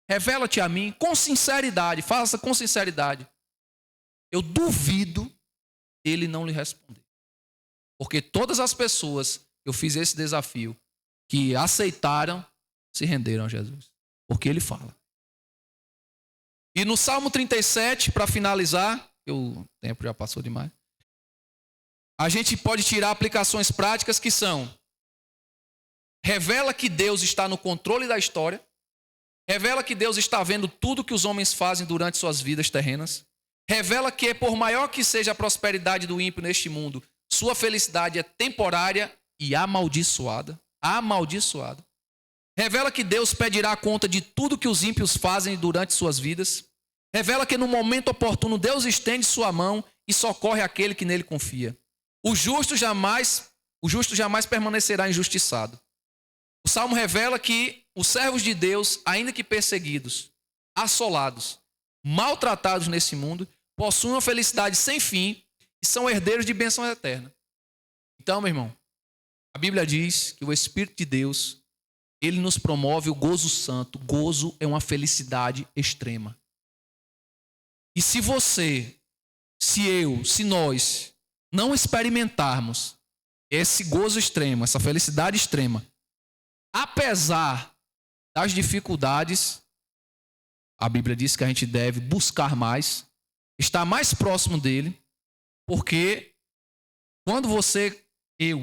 revela-te a mim com sinceridade, faça com sinceridade. Eu duvido ele não lhe responder. Porque todas as pessoas que eu fiz esse desafio, que aceitaram, se renderam a Jesus. Porque ele fala. E no Salmo 37, para finalizar, o tempo já passou demais, a gente pode tirar aplicações práticas que são: revela que Deus está no controle da história, revela que Deus está vendo tudo que os homens fazem durante suas vidas terrenas, revela que, por maior que seja a prosperidade do ímpio neste mundo, sua felicidade é temporária e amaldiçoada. Amaldiçoada. Revela que Deus pedirá conta de tudo que os ímpios fazem durante suas vidas. Revela que no momento oportuno Deus estende sua mão e socorre aquele que nele confia. O justo jamais permanecerá injustiçado. O Salmo revela que os servos de Deus, ainda que perseguidos, assolados, maltratados nesse mundo, possuem uma felicidade sem fim e são herdeiros de bênção eterna. Então, meu irmão, a Bíblia diz que o Espírito de Deus, ele nos promove o gozo santo. Gozo é uma felicidade extrema. E se você, se nós não experimentarmos esse gozo extremo, essa felicidade extrema, apesar das dificuldades, a Bíblia diz que a gente deve buscar mais, estar mais próximo dele, porque quando você,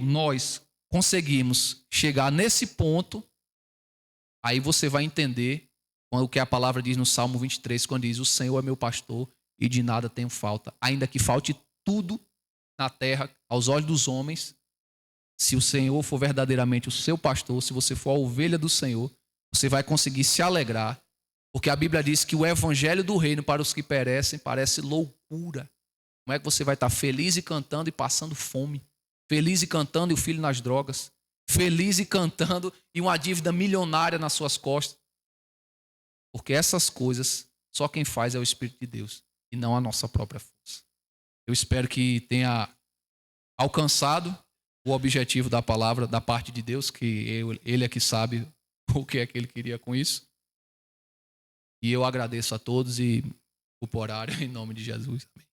nós conseguimos chegar nesse ponto, aí você vai entender o que a palavra diz no Salmo 23, quando diz: o Senhor é meu pastor e de nada tenho falta. Ainda que falte tudo na terra aos olhos dos homens, se o Senhor for verdadeiramente o seu pastor, se você for a ovelha do Senhor, você vai conseguir se alegrar, porque a Bíblia diz que o evangelho do reino para os que perecem parece loucura. Como é que você vai estar feliz e cantando e passando fome? Feliz e cantando e o filho nas drogas? Feliz e cantando e uma dívida milionária nas suas costas? Porque essas coisas, só quem faz é o Espírito de Deus e não a nossa própria força. Eu espero que tenha alcançado o objetivo da palavra da parte de Deus, que ele é que sabe o que é que ele queria com isso. E eu agradeço a todos e o horário em nome de Jesus. Amém.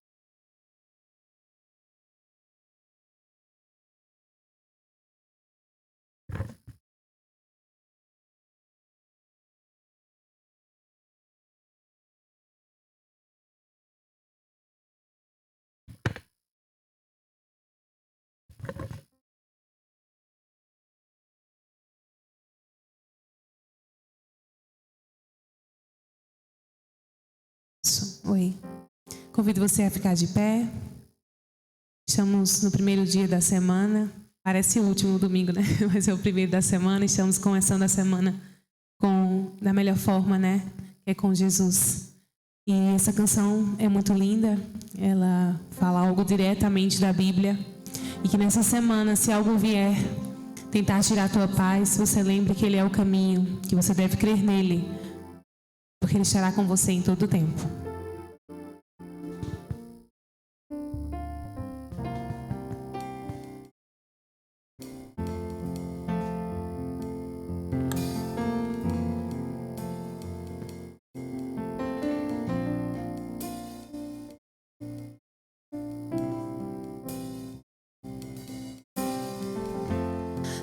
Oi. Convido você a ficar de pé. Estamos no primeiro dia da semana. Parece o último domingo, né? Mas é o primeiro da semana. Estamos começando a semana da melhor forma, né? Que é com Jesus. E essa canção é muito linda. Ela fala algo diretamente da Bíblia. E que nessa semana, se algo vier tentar tirar a tua paz, você lembre que Ele é o caminho, que você deve crer nele, porque Ele estará com você em todo o tempo.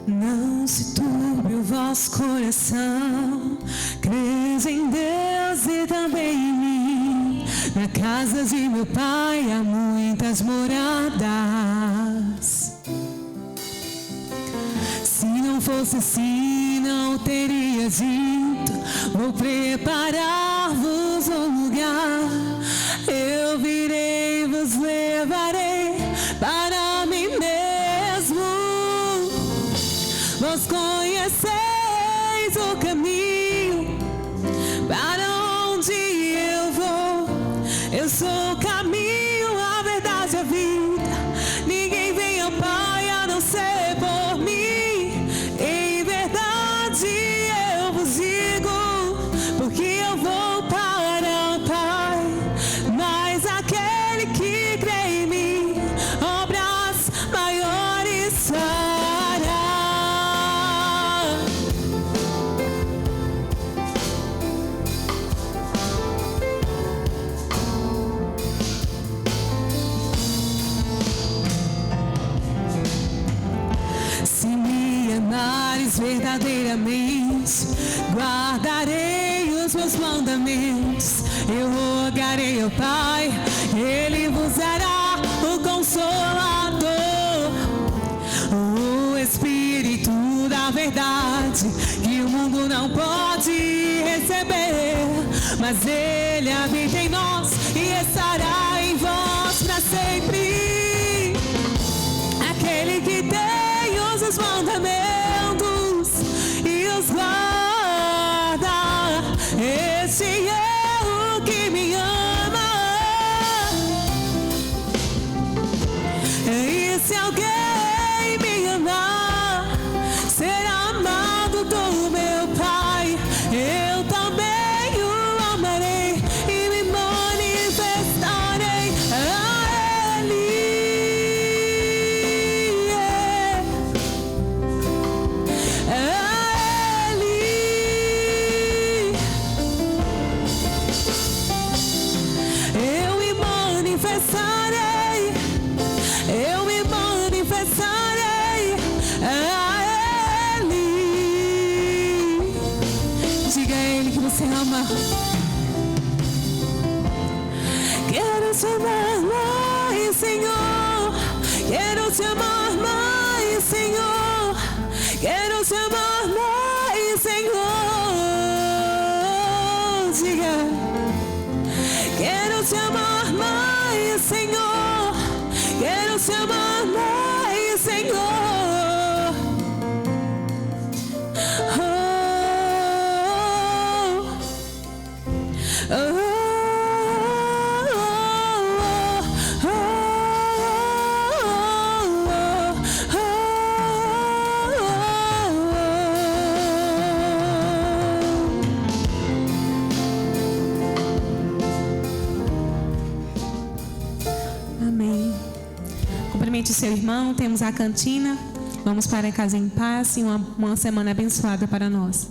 Não se turbe o vosso coração, crês em Deus e também em mim. Na casa de meu Pai há muitas moradas. Se não fosse assim, não teria dito: vou preparar-vos um lugar. Eu virei, vos levarei para mim mesmo. Vós conheceis o caminho para onde eu vou. Eu sou o caminho, a verdade e a vida. Ninguém vem ao Pai a não ser por mim. Em verdade eu vos digo, porque eu vou para o Pai. Mas aquele que crê em mim, obras maiores fará. verdadeiramente guardarei os meus mandamentos. Eu rogarei ao Pai, Ele vos dará o Consolador, o Espírito da verdade, que o mundo não pode receber, mas Ele habita em nós e estará em vós para sempre. Aquele que tem os mandamentos e os guarda, esse é o que me ama. E se alguém me amar, será amado do meu Pai. Eu também o amarei e me manifestarei a Ele. Eu me manifestarei, eu me manifestarei a Ele. Diga a Ele que você ama. Quero te amar mais, Senhor. Quero te amar mais, Senhor. Quero te amar mais, Senhor. Diga. Quero te amar mais, Senhor. Quero te amar mais, Senhor. Oh, oh, amém. Cumprimente o seu irmão, temos a cantina. Vamos para casa em paz e uma semana abençoada para nós.